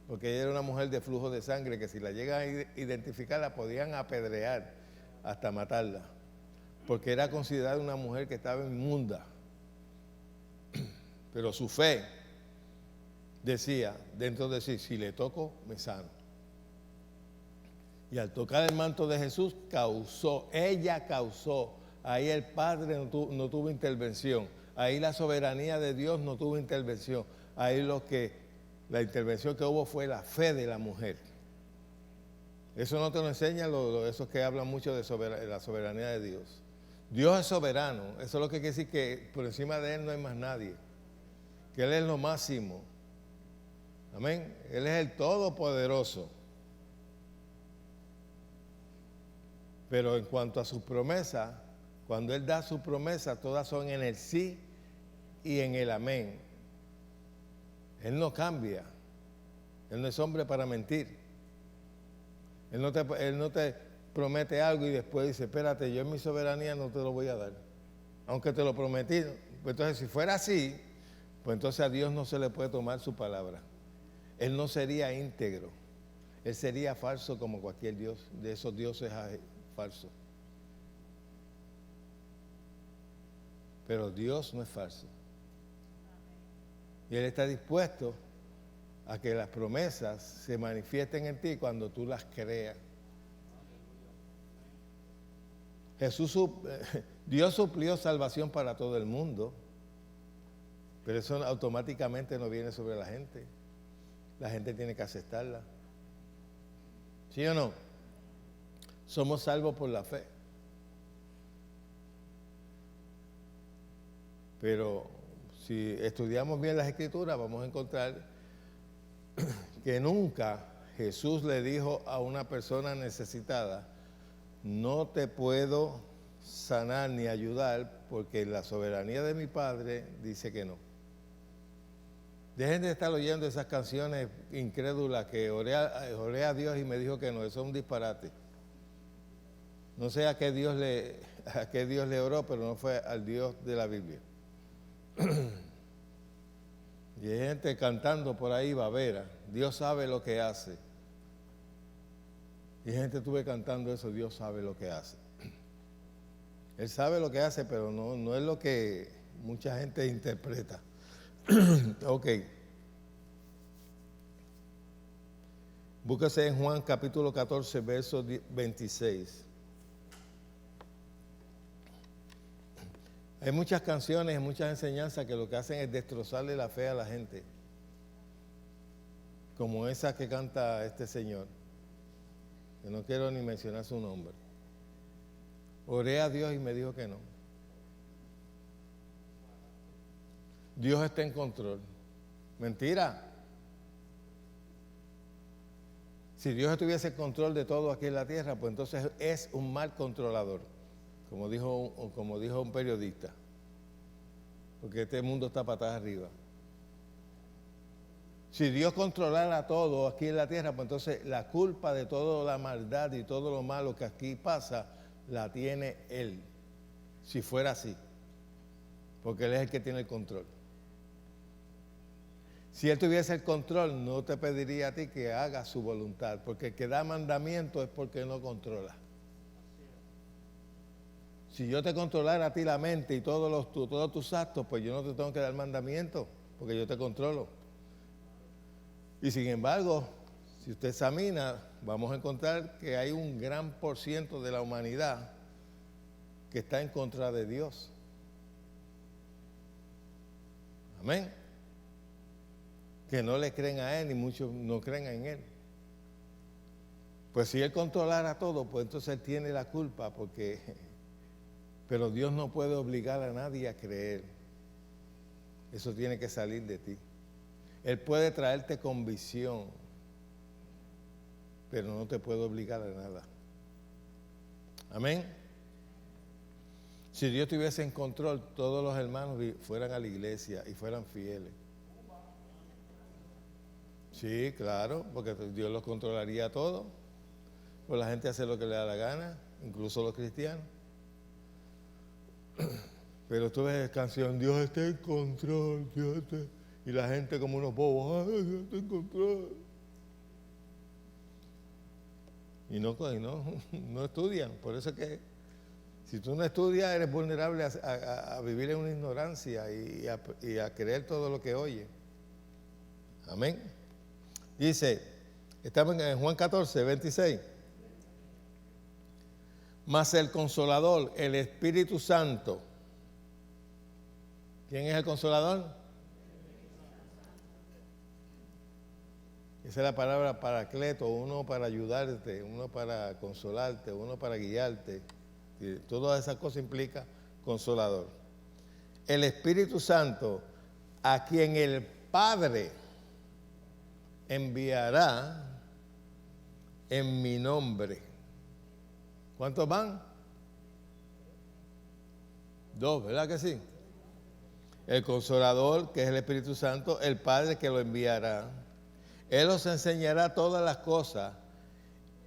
porque ella era una mujer de flujo de sangre, que si la llegan a identificar la podían apedrear hasta matarla, porque era considerada una mujer que estaba inmunda. Pero su fe decía dentro de sí, si le toco me sano. Y al tocar el manto de Jesús ella causó, ahí el Padre no tuvo intervención, ahí la soberanía de Dios no tuvo intervención, ahí la intervención que hubo fue la fe de la mujer. Eso no te lo enseña esos que hablan mucho de la soberanía de Dios. Dios es soberano. Eso es lo que quiere decir que por encima de Él no hay más nadie. Que Él es lo máximo. Amén. Él es el todopoderoso. Pero en cuanto a sus promesas, cuando Él da sus promesas, todas son en el sí y en el amén. Él no cambia. Él no es hombre para mentir. Él no te promete algo y después dice, espérate, yo en mi soberanía no te lo voy a dar. Aunque te lo prometí. Pues entonces, si fuera así, pues entonces a Dios no se le puede tomar su palabra. Él no sería íntegro. Él sería falso como cualquier Dios, de esos dioses falsos. Pero Dios no es falso. Y Él está dispuesto a que las promesas se manifiesten en ti cuando tú las creas. Dios suplió salvación para todo el mundo, pero eso automáticamente no viene sobre la gente. La gente tiene que aceptarla. ¿Sí o no? Somos salvos por la fe. Pero si estudiamos bien las Escrituras, vamos a encontrar que nunca Jesús le dijo a una persona necesitada, no te puedo sanar ni ayudar porque la soberanía de mi Padre dice que no. Dejen de estar oyendo esas canciones incrédulas que oré a Dios y me dijo que no, eso es un disparate. No sé a qué Dios le oró, pero no fue al Dios de la Biblia. Y hay gente cantando por ahí babera, Dios sabe lo que hace. Y hay gente estuve cantando eso, Dios sabe lo que hace. Él sabe lo que hace, pero no es lo que mucha gente interpreta. Ok. Búsquese en Juan capítulo 14, verso 26. Hay muchas canciones, muchas enseñanzas que lo que hacen es destrozarle la fe a la gente. Como esa que canta este señor, que no quiero ni mencionar su nombre. Oré a Dios y me dijo que no. Dios está en control. Mentira. Si Dios estuviese en control de todo aquí en la tierra, pues entonces es un mal controlador. Como dijo un periodista, porque este mundo está patas arriba. Si Dios controlara todo aquí en la tierra, pues entonces la culpa de toda la maldad y todo lo malo que aquí pasa, la tiene Él, si fuera así, porque Él es el que tiene el control. Si Él tuviese el control, no te pediría a ti que hagas su voluntad, porque el que da mandamiento es porque no controla. Si yo te controlara a ti la mente y todos tus actos, pues yo no te tengo que dar mandamiento, porque yo te controlo. Y sin embargo, si usted examina, vamos a encontrar que hay un gran por ciento de la humanidad que está en contra de Dios. Amén. Que no le creen a Él, ni muchos no creen en Él. Pues si Él controlara todo, pues entonces Él tiene la culpa, pero Dios no puede obligar a nadie a creer. Eso tiene que salir de ti. Él puede traerte convicción, pero no te puede obligar a nada. Amén. Si Dios estuviese en control, todos los hermanos fueran a la iglesia y fueran fieles. Sí, claro, porque Dios los controlaría todo. Pues la gente hace lo que le da la gana, incluso los cristianos. Pero tú ves canción, Dios está en control, y la gente como unos bobos, ¡ay, Dios está en control! Y no estudian. Por eso es que si tú no estudias, eres vulnerable a vivir en una ignorancia y a creer todo lo que oye. Amén. Dice, estamos en Juan 14, 26. Mas el Consolador, el Espíritu Santo. ¿Quién es el Consolador? Esa es la palabra paracleto, uno para ayudarte, uno para consolarte, uno para guiarte. Y todas esas cosas implica consolador. El Espíritu Santo, a quien el Padre enviará en mi nombre. ¿Cuántos van? 2, ¿verdad que sí? El Consolador, que es el Espíritu Santo, el Padre que lo enviará. Él os enseñará todas las cosas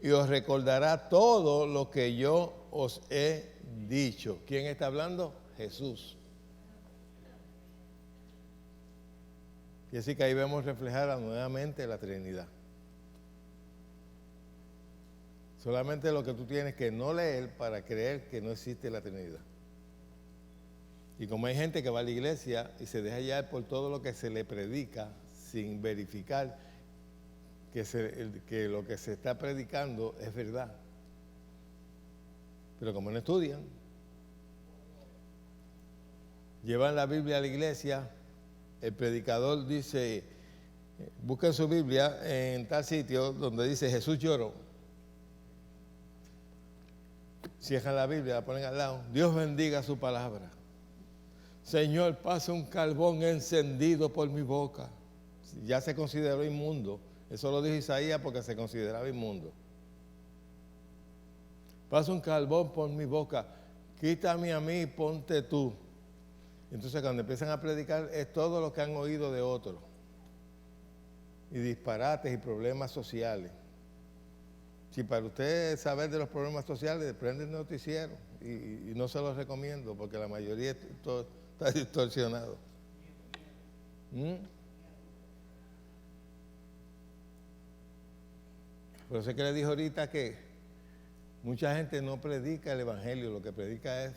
y os recordará todo lo que yo os he dicho. ¿Quién está hablando? Jesús. Quiere decir que ahí vemos reflejada nuevamente la Trinidad. Solamente lo que tú tienes que no leer para creer que no existe la Trinidad. Y como hay gente que va a la iglesia y se deja llevar por todo lo que se le predica sin verificar que lo que se está predicando es verdad. Pero como no estudian, llevan la Biblia a la iglesia, el predicador dice, busquen su Biblia en tal sitio donde dice Jesús lloró. Cierran la Biblia, la ponen al lado. Dios bendiga su palabra. Señor, pasa un carbón encendido por mi boca. Ya se consideró inmundo. Eso lo dijo Isaías porque se consideraba inmundo. Pasa un carbón por mi boca. Quítame a mí y ponte tú. Entonces cuando empiezan a predicar es todo lo que han oído de otros. Y disparates y problemas sociales. Si para usted saber de los problemas sociales, prende el noticiero y no se los recomiendo porque la mayoría está distorsionado. Por eso es que le dijo ahorita que mucha gente no predica el Evangelio, lo que predica es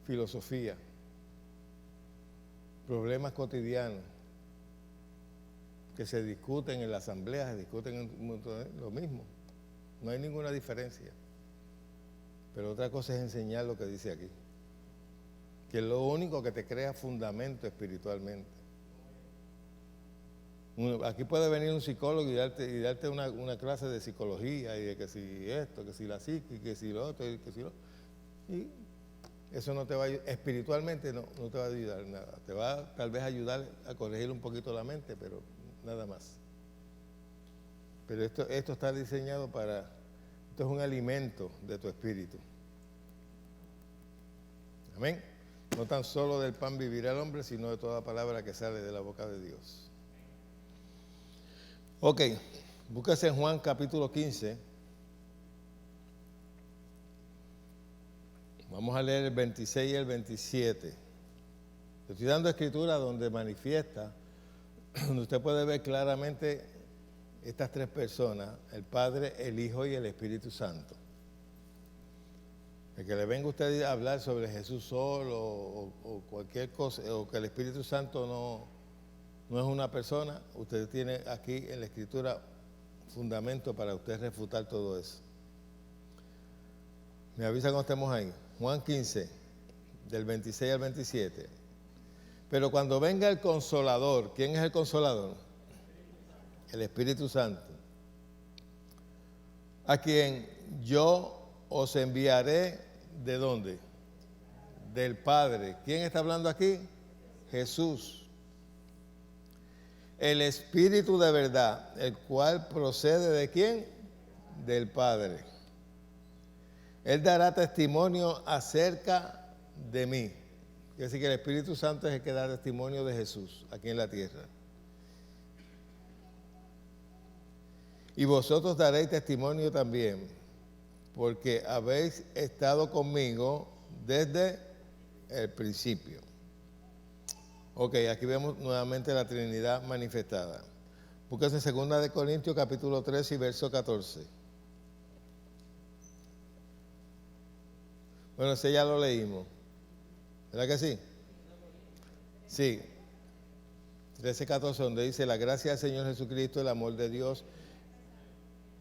filosofía, problemas cotidianos que se discuten en la asamblea, se discuten en lo mismo. No hay ninguna diferencia. Pero otra cosa es enseñar lo que dice aquí. Que es lo único que te crea fundamento espiritualmente. Aquí puede venir un psicólogo y darte una clase de psicología y de que si esto, que si la psique, que si lo otro, que si lo otro. Y eso no te va a ayudar, espiritualmente no te va a ayudar en nada. Te va tal vez a ayudar a corregir un poquito la mente, pero nada más. Pero esto está diseñado esto es un alimento de tu espíritu. Amén. No tan solo del pan vivirá el hombre, sino de toda palabra que sale de la boca de Dios. Ok, búsquese en Juan capítulo 15. Vamos a leer el 26 y el 27. Estoy dando escritura donde manifiesta, donde usted puede ver claramente estas tres personas, el Padre, el Hijo y el Espíritu Santo. El que le venga a usted a hablar sobre Jesús solo o cualquier cosa, o que el Espíritu Santo no es una persona, usted tiene aquí en la Escritura fundamento para usted refutar todo eso. Me avisa cuando estemos ahí. Juan 15, del 26 al 27. Pero cuando venga el Consolador, ¿quién es el Consolador? El Espíritu Santo, a quien yo os enviaré, ¿de dónde? Del Padre. ¿Quién está hablando aquí? Jesús. El Espíritu de verdad, el cual procede ¿de quién? Del Padre. Él dará testimonio acerca de mí. Quiere decir que el Espíritu Santo es el que da testimonio de Jesús aquí en la tierra. Y vosotros daréis testimonio también, porque habéis estado conmigo desde el principio. Ok, aquí vemos nuevamente la Trinidad manifestada. Búsquense en 2 Corintios capítulo 3 y verso 14. Bueno, ese ya lo leímos. ¿Verdad que sí? Sí. 13:14, donde dice, la gracia del Señor Jesucristo, el amor de Dios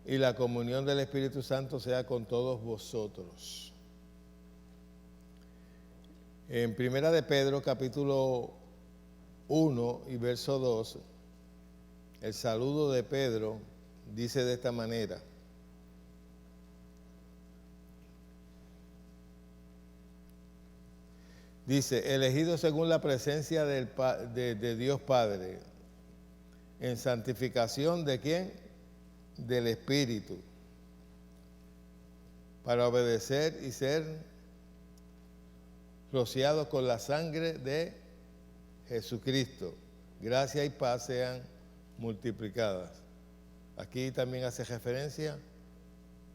y la comunión del Espíritu Santo sea con todos vosotros. En 1 de Pedro, capítulo 1 y verso 2, el saludo de Pedro dice de esta manera. Dice, elegido según la presencia de Dios Padre, en santificación ¿de quién? Del Espíritu, para obedecer y ser rociados con la sangre de Jesucristo. Gracia y paz sean multiplicadas. Aquí también hace referencia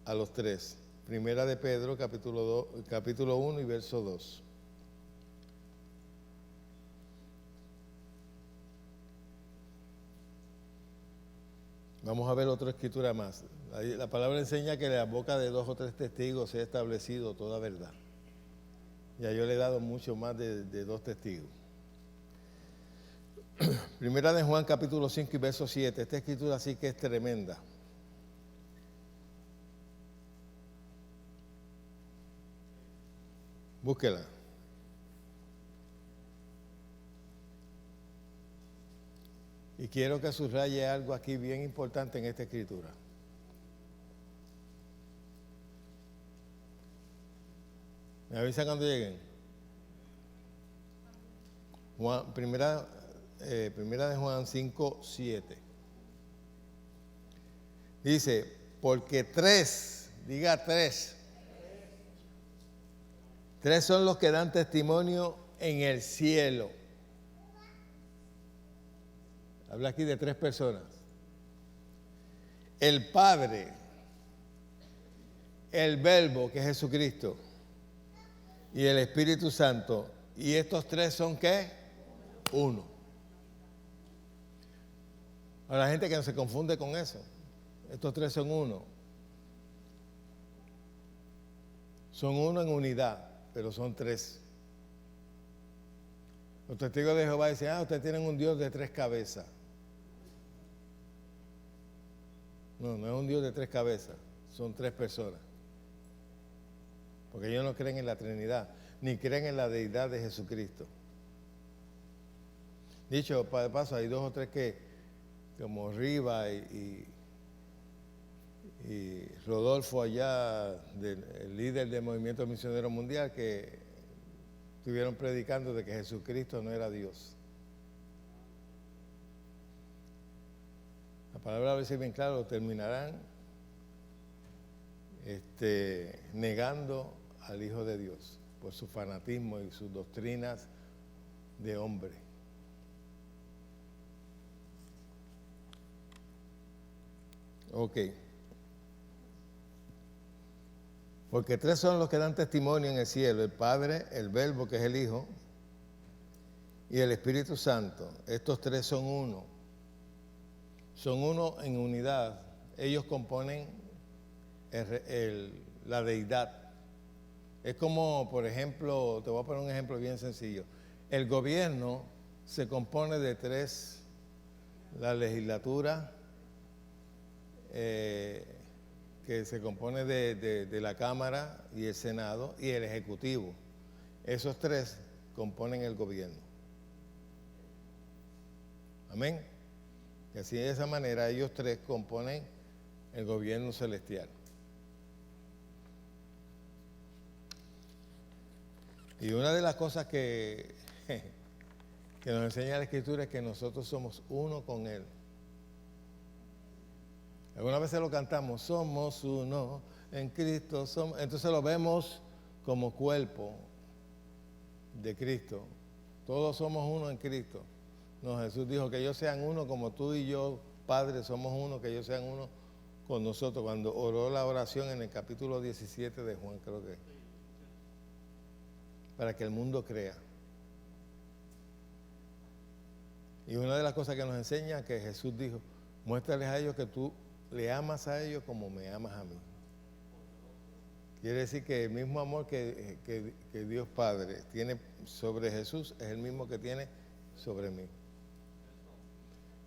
a los tres. Primera de Pedro, capítulo 1 y verso 2. Vamos a ver otra escritura más. La palabra enseña que la boca de 2 o 3 testigos se ha establecido toda verdad. Ya yo le he dado mucho más de 2 testigos. Primera de Juan, capítulo 5 y verso 7. Esta escritura sí que es tremenda. Búsquela. Y quiero que subraye algo aquí bien importante en esta escritura. ¿Me avisan cuando lleguen? Primera de Juan 5, 7. Dice, porque 3, diga 3. 3 son los que dan testimonio en el cielo. Habla aquí de 3 personas. El Padre, el Verbo, que es Jesucristo, y el Espíritu Santo. ¿Y estos 3 son qué? 1. Ahora, la gente que no se confunde con eso. Estos 3 son 1. Son 1 en unidad, pero son 3. Los testigos de Jehová dicen, ustedes tienen un Dios de 3 cabezas. No, no es un Dios de 3 cabezas, son 3 personas. Porque ellos no creen en la Trinidad, ni creen en la deidad de Jesucristo. Dicho de paso, hay 2 o 3 que, como Riva y Rodolfo allá, el líder del Movimiento Misionero Mundial, que estuvieron predicando de que Jesucristo no era Dios. La palabra a veces bien claro, terminarán negando al Hijo de Dios por su fanatismo y sus doctrinas de hombre. Ok. Porque 3 son los que dan testimonio en el cielo, el Padre, el Verbo, que es el Hijo, y el Espíritu Santo. Estos 3 son 1. Son 1 en unidad. Ellos componen la deidad. Es como, por ejemplo, te voy a poner un ejemplo bien sencillo. El gobierno se compone de 3, la legislatura, que se compone de la Cámara y el Senado, y el Ejecutivo. Esos 3 componen el gobierno. Amén. Y así de esa manera ellos 3 componen el gobierno celestial. Y una de las cosas que nos enseña la Escritura es que nosotros somos uno con Él. Algunas veces lo cantamos, somos uno en Cristo. Entonces lo vemos como cuerpo de Cristo. Todos somos uno en Cristo. No, Jesús dijo que ellos sean uno como tú y yo, Padre, somos uno, que ellos sean uno con nosotros. Cuando oró la oración en el capítulo 17 de Juan, creo que, para que el mundo crea. Y una de las cosas que nos enseña que Jesús dijo, muéstrales a ellos que tú le amas a ellos como me amas a mí. Quiere decir que el mismo amor que Dios Padre tiene sobre Jesús es el mismo que tiene sobre mí.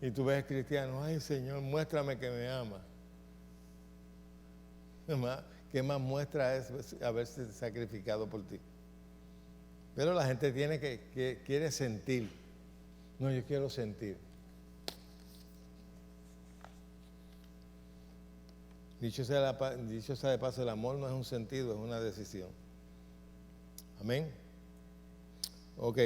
Y tú ves cristianos, ay Señor, muéstrame que me ama. ¿Qué más muestra es haberse sacrificado por ti? Pero la gente quiere sentir. No, yo quiero sentir. Dicho sea de paso, el amor no es un sentido, es una decisión. Amén. Ok.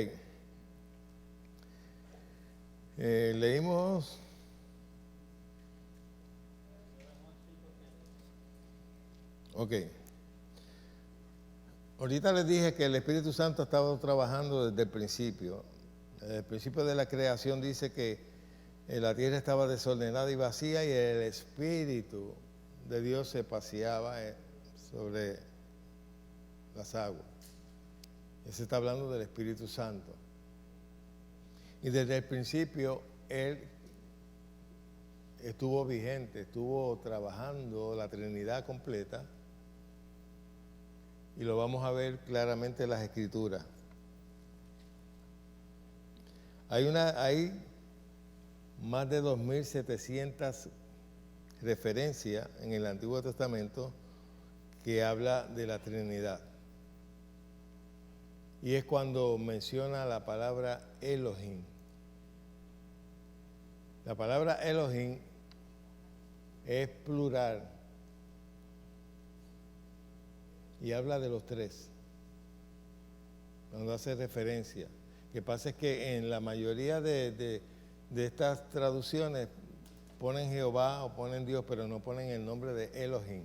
Leímos. Ok. Ahorita les dije que el Espíritu Santo ha estado trabajando desde el principio. El principio de la creación dice que la tierra estaba desordenada y vacía y el Espíritu de Dios se paseaba sobre las aguas. Se está hablando del Espíritu Santo. Y desde el principio Él estuvo vigente, estuvo trabajando la Trinidad completa. Y lo vamos a ver claramente en las Escrituras. Hay más de 2.700 referencias en el Antiguo Testamento que habla de la Trinidad. Y es cuando menciona la palabra Elohim. La palabra Elohim es plural y habla de los tres. Cuando hace referencia. Lo que pasa es que en la mayoría de estas traducciones ponen Jehová o ponen Dios, pero no ponen el nombre de Elohim.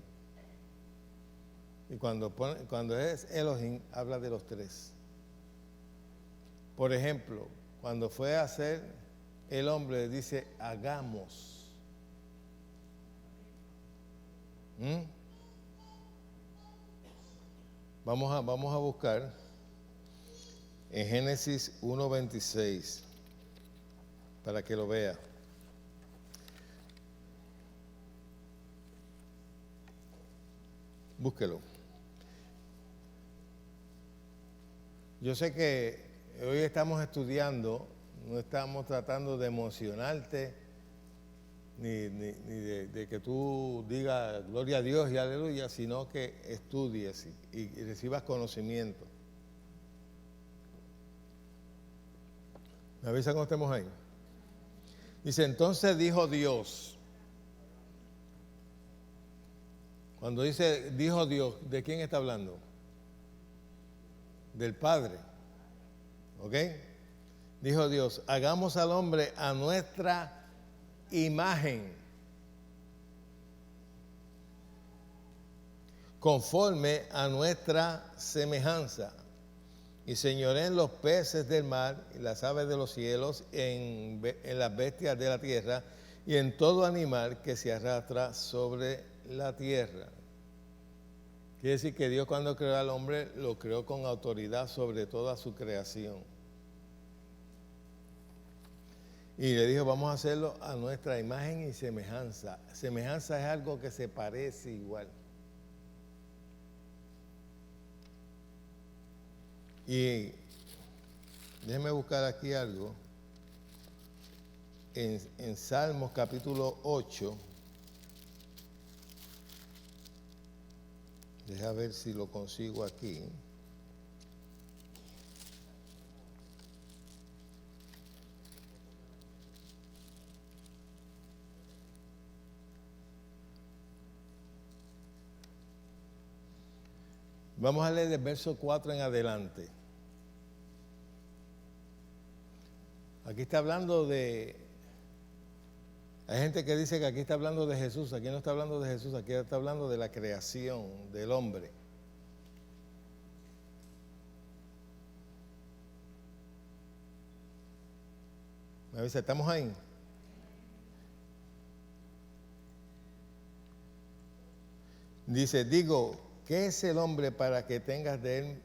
Y cuando es Elohim, habla de los tres. Por ejemplo, cuando fue a hacer el hombre, dice, hagamos. Vamos a buscar en Génesis 1:26 para que lo vea. Búsquelo. Yo sé que hoy estamos estudiando, no estamos tratando de emocionarte, ni de que tú digas gloria a Dios y aleluya, sino que estudies y recibas conocimiento. ¿Me avisa cuando estemos ahí? Dice, entonces dijo Dios. Cuando dice dijo Dios, ¿de quién está hablando? Del Padre. ¿Ok? Dijo Dios, hagamos al hombre a nuestra imagen, conforme a nuestra semejanza, y señoreen los peces del mar, y las aves de los cielos, en las bestias de la tierra, y en todo animal que se arrastra sobre la tierra. Quiere decir que Dios, cuando creó al hombre, lo creó con autoridad sobre toda su creación. Y le dijo, vamos a hacerlo a nuestra imagen y semejanza. Semejanza es algo que se parece igual. Y déjeme buscar aquí algo. En Salmos capítulo 8. Deja ver si lo consigo aquí. Vamos a leer del verso 4 en adelante. Aquí está hablando de... Hay gente que dice que aquí está hablando de Jesús. Aquí no está hablando de Jesús, aquí está hablando de la creación del hombre. ¿Me avisa? ¿Estamos ahí? Dice, digo, ¿qué es el hombre para que tengas de él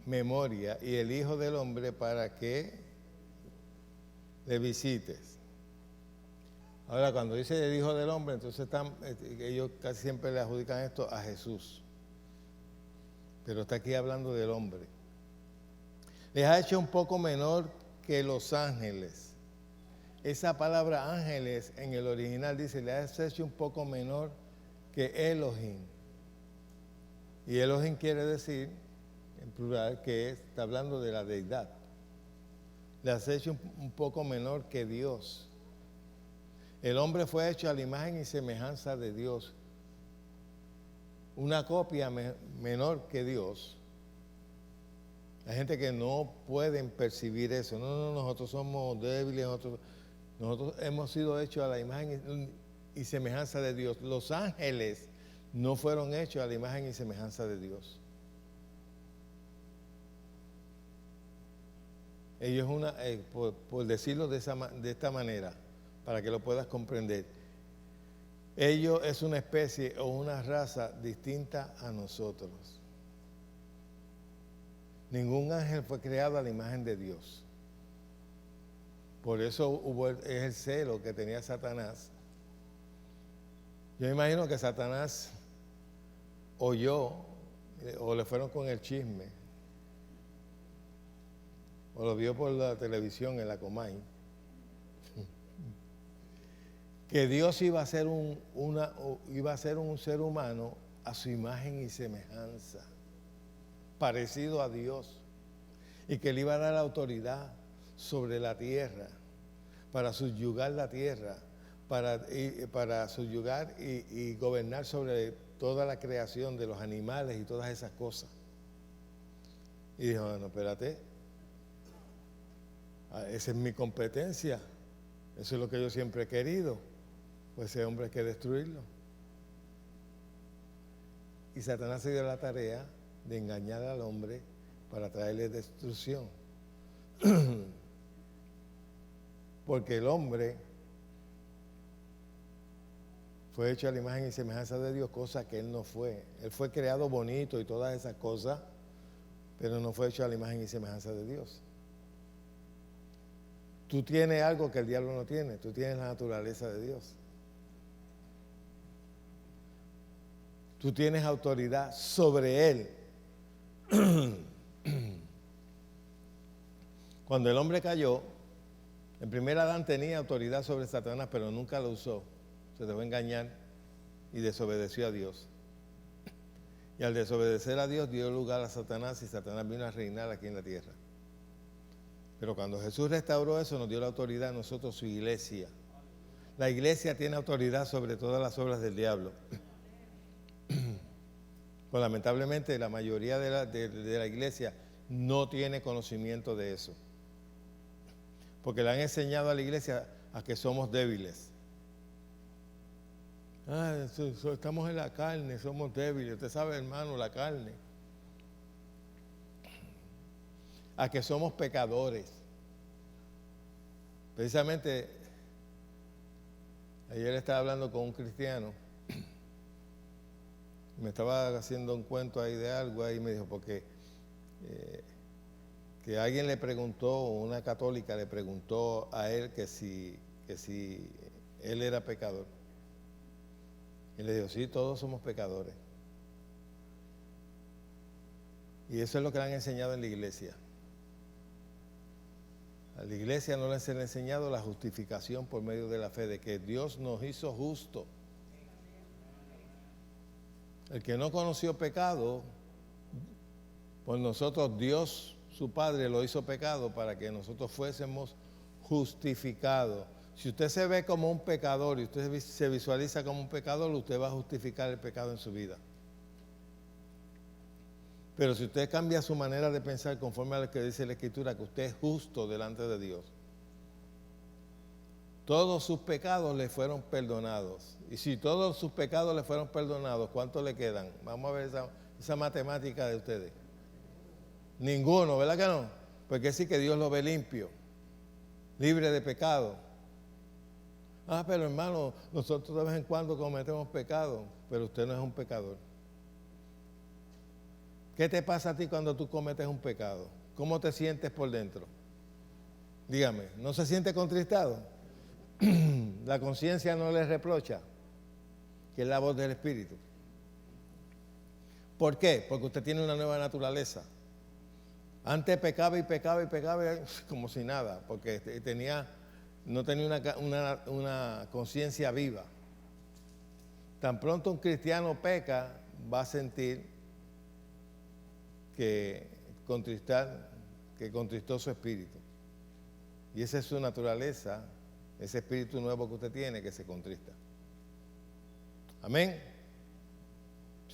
memoria y el Hijo del Hombre para que le visites? Ahora, cuando dice el Hijo del Hombre, entonces ellos casi siempre le adjudican esto a Jesús. Pero está aquí hablando del hombre. Les ha hecho un poco menor que los ángeles. Esa palabra ángeles en el original dice, le has hecho un poco menor que Elohim. Y Elohim quiere decir, en plural, que está hablando de la deidad. Le has hecho un poco menor que Dios. El hombre fue hecho a la imagen y semejanza de Dios. una copia menor que Dios. Hay gente que no pueden percibir eso. No, nosotros somos débiles, nosotros hemos sido hechos a la imagen y semejanza de Dios. Los ángeles no fueron hechos a la imagen y semejanza de Dios. Ellos por decirlo de esta manera, para que lo puedas comprender, ellos es una especie o una raza distinta a nosotros. Ningún ángel fue creado a la imagen de Dios. Por eso es el celo que tenía Satanás. Yo imagino que Satanás oyó o le fueron con el chisme o lo vio por la televisión en la Comay, que Dios iba a ser un ser humano a su imagen y semejanza, parecido a Dios, y que le iba a dar autoridad sobre la tierra, para subyugar la tierra, para subyugar y gobernar sobre toda la creación de los animales y todas esas cosas. Y dijo, bueno, espérate, esa es mi competencia, eso es lo que yo siempre he querido, pues ese hombre hay que destruirlo. Y Satanás se dio la tarea de engañar al hombre para traerle destrucción. Porque el hombre fue hecho a la imagen y semejanza de Dios, cosa que él no fue. Él fue creado bonito y todas esas cosas, pero no fue hecho a la imagen y semejanza de Dios. Tú tienes algo que el diablo no tiene, tú tienes la naturaleza de Dios. Tú tienes autoridad sobre él. Cuando el hombre cayó, el primer Adán tenía autoridad sobre Satanás, pero nunca lo usó. Se dejó engañar y desobedeció a Dios. Y al desobedecer a Dios dio lugar a Satanás y Satanás vino a reinar aquí en la tierra. Pero cuando Jesús restauró eso, nos dio la autoridad a nosotros, su iglesia. La iglesia tiene autoridad sobre todas las obras del diablo. Pues lamentablemente la mayoría de la iglesia no tiene conocimiento de eso. Porque le han enseñado a la iglesia a que somos débiles. Estamos en la carne, somos débiles. Usted sabe, hermano, la carne. A que somos pecadores. Precisamente, ayer estaba hablando con un cristiano. Me estaba haciendo un cuento ahí de algo ahí, me dijo, porque que alguien le preguntó, una católica le preguntó a él que si él era pecador. Y le dijo, sí, todos somos pecadores. Y eso es lo que le han enseñado en la iglesia. A la iglesia no les han enseñado la justificación por medio de la fe, de que Dios nos hizo justos. El que no conoció pecado, pues nosotros, Dios, su Padre, lo hizo pecado para que nosotros fuésemos justificados. Si usted se ve como un pecador y usted se visualiza como un pecador, usted va a justificar el pecado en su vida. Pero si usted cambia su manera de pensar conforme a lo que dice la Escritura, que usted es justo delante de Dios, todos sus pecados le fueron perdonados. Y si todos sus pecados le fueron perdonados, ¿cuántos le quedan? Vamos a ver esa matemática de ustedes. Ninguno, ¿verdad que no? Porque sí que Dios lo ve limpio, libre de pecado. Pero hermano, nosotros de vez en cuando cometemos pecado, pero usted no es un pecador. ¿Qué te pasa a ti cuando tú cometes un pecado? ¿Cómo te sientes por dentro? Dígame, ¿no se siente contristado? La conciencia no le reprocha, que es la voz del Espíritu. ¿Por qué? Porque usted tiene una nueva naturaleza. Antes pecaba y pecaba y pecaba como si nada, porque no tenía una conciencia viva. Tan pronto un cristiano peca, va a sentir que contristó su espíritu. Y esa es su naturaleza, ese espíritu nuevo que usted tiene que se contrista. Amén.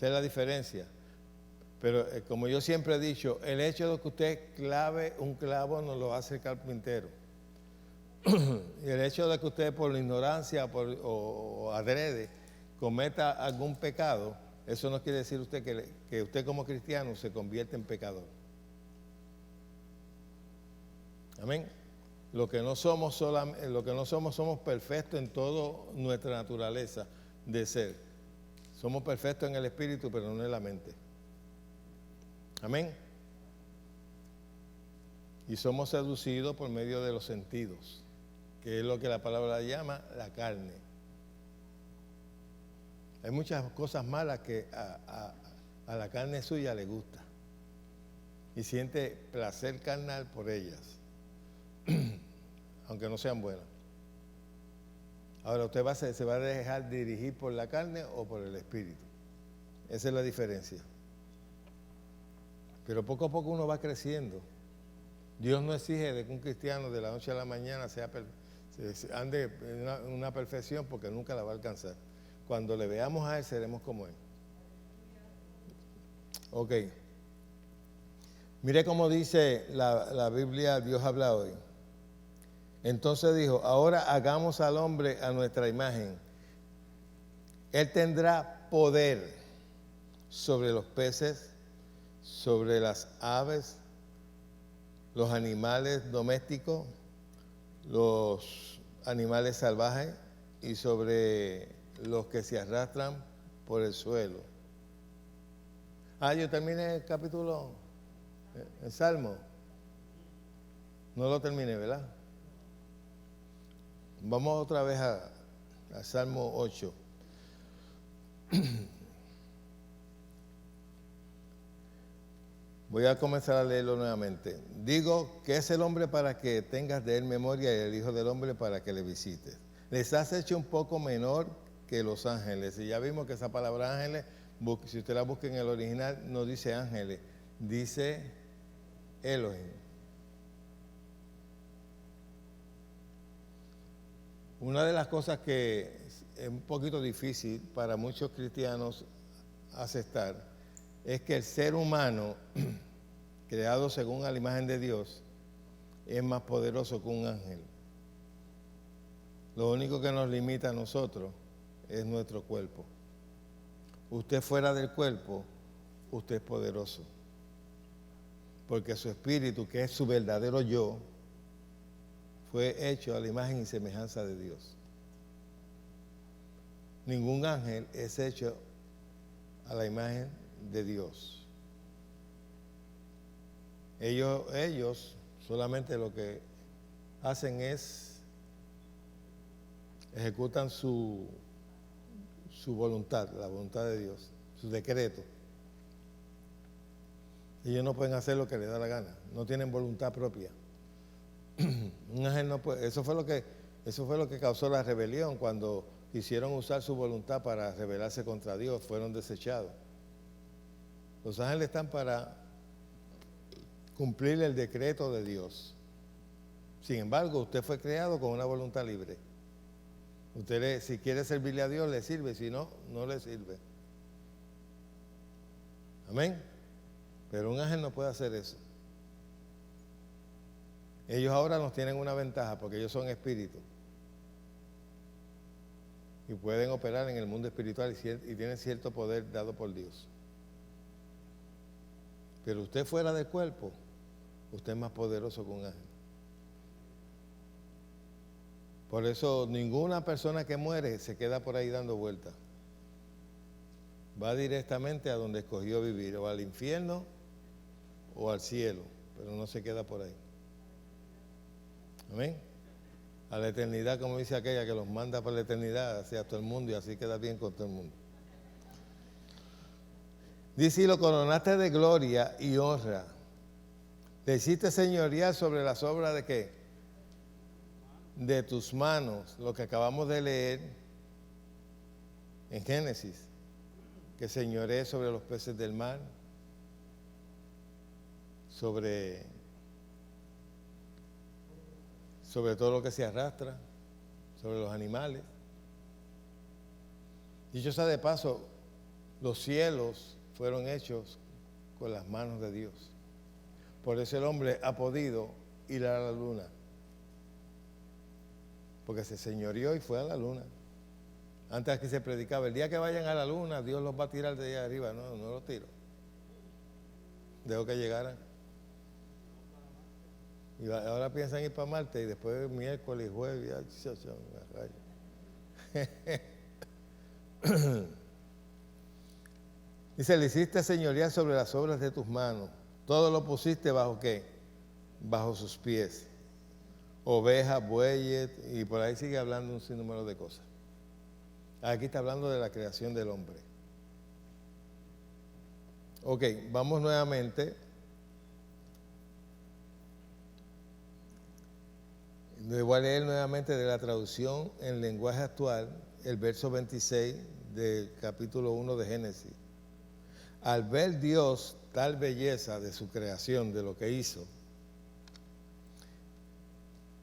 Esa es la diferencia. Pero como yo siempre he dicho, el hecho de que usted clave un clavo no lo hace el carpintero. Y el hecho de que usted por la ignorancia o adrede cometa algún pecado, eso no quiere decir usted que usted como cristiano se convierte en pecador. Amén. Lo que no somos somos perfectos en toda nuestra naturaleza de ser. Somos perfectos en el espíritu, pero no en la mente. Amén. Y somos seducidos por medio de los sentidos, que es lo que la palabra llama la carne. Hay muchas cosas malas que a la carne suya le gusta y siente placer carnal por ellas, aunque no sean buenas. Ahora usted se va a dejar dirigir por la carne o por el espíritu. Esa es la diferencia. Pero poco a poco uno va creciendo. Dios no exige de que un cristiano de la noche a la mañana ande en una perfección, porque nunca la va a alcanzar. Cuando le veamos a Él, seremos como Él. Ok. Mire cómo dice la Biblia, Dios habla hoy. Entonces dijo, ahora hagamos al hombre a nuestra imagen. Él tendrá poder sobre los peces, sobre las aves, los animales domésticos, los animales salvajes y sobre los que se arrastran por el suelo. Yo terminé el capítulo, el Salmo. No lo terminé, ¿verdad? Vamos otra vez a Salmo 8. Voy a comenzar a leerlo nuevamente. Digo, ¿qué es el hombre para que tengas de él memoria y el hijo del hombre para que le visites? Les has hecho un poco menor que los ángeles. Y ya vimos que esa palabra ángeles, si usted la busca en el original, no dice ángeles, dice Elohim. Una de las cosas que es un poquito difícil para muchos cristianos aceptar es que el ser humano, creado según a la imagen de Dios, es más poderoso que un ángel. Lo único que nos limita a nosotros es nuestro cuerpo. Usted fuera del cuerpo, usted es poderoso. Porque su espíritu, que es su verdadero yo, fue hecho a la imagen y semejanza de Dios. Ningún ángel es hecho a la imagen de Dios. Ellos solamente lo que hacen es ejecutan su voluntad, la voluntad de Dios, su decreto. Ellos no pueden hacer lo que les da la gana, no tienen voluntad propia. Un ángel no puede. Eso fue lo que causó la rebelión cuando quisieron usar su voluntad para rebelarse contra Dios, fueron desechados. Los ángeles están para cumplir el decreto de Dios. Sin embargo, usted fue creado con una voluntad libre. Usted, si quiere servirle a Dios, le sirve, si no, no le sirve. Amén. Pero un ángel no puede hacer eso. Ellos ahora nos tienen una ventaja porque ellos son espíritus. Y pueden operar en el mundo espiritual y tienen cierto poder dado por Dios. Pero usted fuera del cuerpo, usted es más poderoso que un ángel. Por eso ninguna persona que muere se queda por ahí dando vueltas. Va directamente a donde escogió vivir, o al infierno o al cielo, pero no se queda por ahí. Amén. A la eternidad, como dice aquella que los manda para la eternidad hacia todo el mundo y así queda bien con todo el mundo. Dice, y lo coronaste de gloria y honra. Le hiciste señorear sobre las obras de ¿qué? De tus manos, lo que acabamos de leer en Génesis, que señoree sobre los peces del mar, sobre todo lo que se arrastra, sobre los animales. Dicho sea de paso, Los cielos fueron hechos con las manos de Dios. Por eso el hombre ha podido ir a la luna. Porque se señoreó y fue a la luna. Antes que se predicaba, el día que vayan a la luna, Dios los va a tirar de allá arriba. No, no los tiro. Dejo que llegaran. Y ahora piensan ir para Marte y después miércoles y jueves. Dice, le hiciste señorear sobre las obras de tus manos. Todo lo pusiste bajo ¿qué? Bajo sus pies. Ovejas, bueyes, y por ahí sigue hablando un sinnúmero de cosas. Aquí está hablando de la creación del hombre. Ok, vamos nuevamente. Le voy a leer nuevamente de la traducción en lenguaje actual, el verso 26 del capítulo 1 de Génesis. Al ver Dios tal belleza de su creación, de lo que hizo,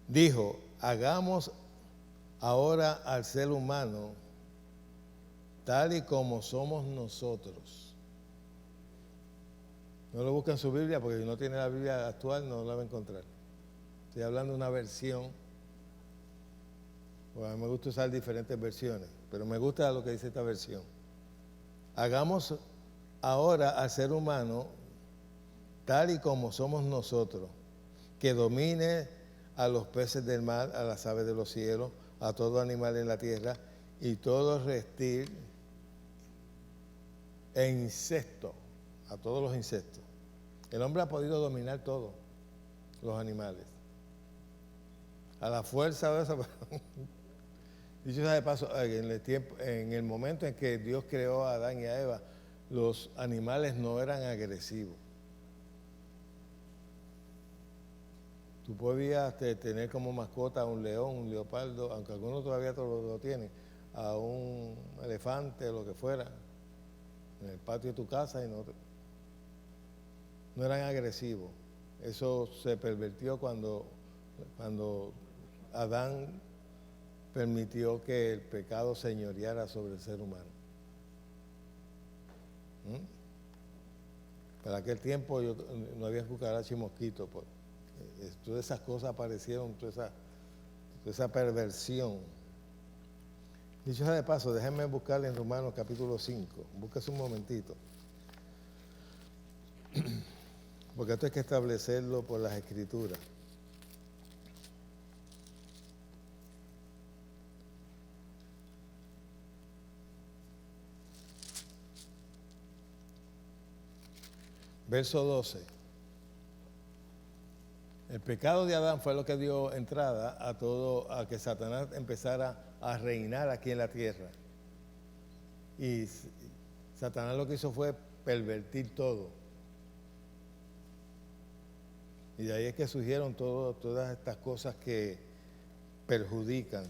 dijo, hagamos ahora al ser humano tal y como somos nosotros. No lo busca en su Biblia porque si no tiene la Biblia actual no la va a encontrar. Estoy hablando de una versión, porque a mí me gusta usar diferentes versiones, pero me gusta lo que dice esta versión. Hagamos ahora al ser humano tal y como somos nosotros, que domine a los peces del mar, a las aves de los cielos, a todo animal en la tierra y todo reptil e insecto, a todos los insectos. El hombre ha podido dominar todos los animales. A la fuerza de eso. Dicho sea de paso, en el momento en que Dios creó a Adán y a Eva, los animales no eran agresivos. Tú podías tener como mascota a un león, un leopardo, aunque algunos todavía lo tienen, a un elefante o lo que fuera, en el patio de tu casa y no eran agresivos. Eso se pervirtió cuando Adán permitió que el pecado señoreara sobre el ser humano. Para aquel tiempo no había cucaracha y mosquito. Todas esas cosas aparecieron, toda esa perversión. Dicho sea de paso, déjenme buscarle en Romanos capítulo 5. Búsquese un momentito. Porque esto hay que establecerlo por las Escrituras. Verso 12. El pecado de Adán fue lo que dio entrada a que Satanás empezara a reinar aquí en la tierra. Y Satanás lo que hizo fue pervertir todo. Y de ahí es que surgieron todas estas cosas que perjudican.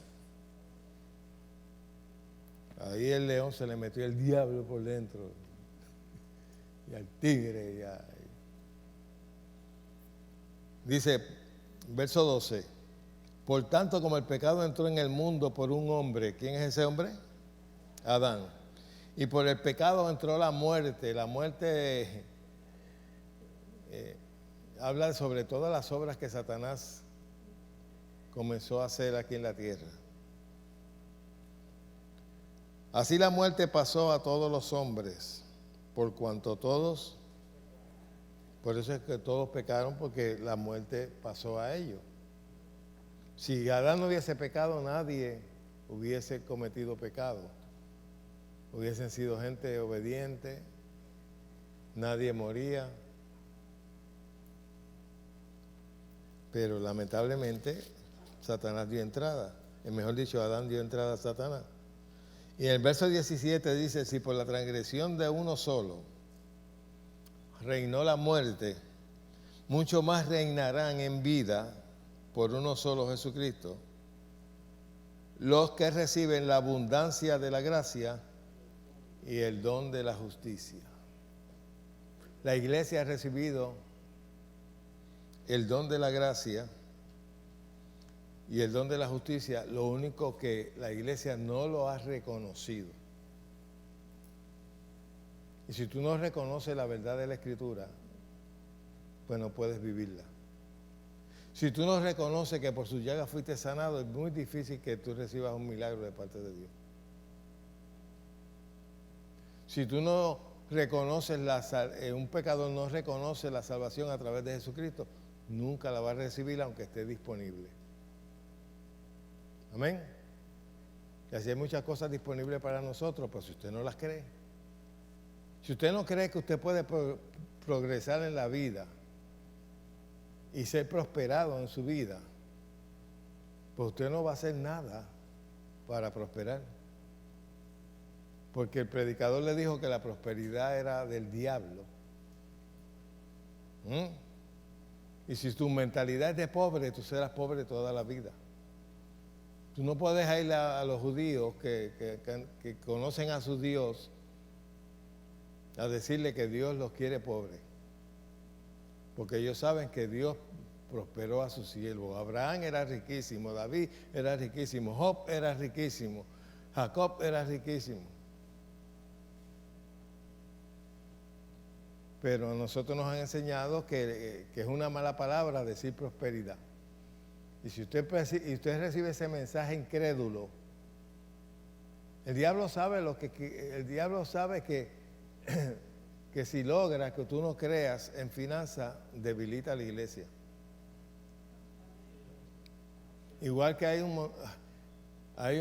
Ahí el león se le metió el diablo por dentro. Y al tigre. Dice, verso 12, por tanto como el pecado entró en el mundo por un hombre, ¿quién es ese hombre? Adán. Y por el pecado entró la muerte. La muerte habla sobre todas las obras que Satanás comenzó a hacer aquí en la tierra. Así la muerte pasó a todos los hombres, por cuanto todos, por eso es que todos pecaron, porque la muerte pasó a ellos. Si Adán no hubiese pecado, nadie hubiese cometido pecado. Hubiesen sido gente obediente, nadie moría. Pero lamentablemente Satanás dio entrada. Mejor dicho, Adán dio entrada a Satanás. Y en el verso 17 dice, si por la transgresión de uno solo reinó la muerte, mucho más reinarán en vida por uno solo Jesucristo los que reciben la abundancia de la gracia y el don de la justicia. La iglesia ha recibido el don de la gracia y el don de la justicia, lo único que la iglesia no lo ha reconocido. Y si tú no reconoces la verdad de la Escritura, pues no puedes vivirla. Si tú no reconoces que por su llaga fuiste sanado, es muy difícil que tú recibas un milagro de parte de Dios. Si tú no reconoces un pecador no reconoce la salvación a través de Jesucristo, nunca la va a recibir aunque esté disponible. Amén. Y así hay muchas cosas disponibles para nosotros, pero si usted no las cree, si usted no cree que usted puede progresar en la vida y ser prosperado en su vida, pues usted no va a hacer nada para prosperar. Porque el predicador le dijo que la prosperidad era del diablo. Y si tu mentalidad es de pobre, tú serás pobre toda la vida. Tú no puedes ir a los judíos que conocen a su Dios a decirle que Dios los quiere pobres. Porque ellos saben que Dios prosperó a sus siervos. Abraham era riquísimo, David era riquísimo, Job era riquísimo, Jacob era riquísimo. Pero a nosotros nos han enseñado que es una mala palabra decir prosperidad. Y si usted recibe ese mensaje incrédulo, el diablo sabe que si logra que tú no creas en finanzas, debilita a la iglesia. Igual que hay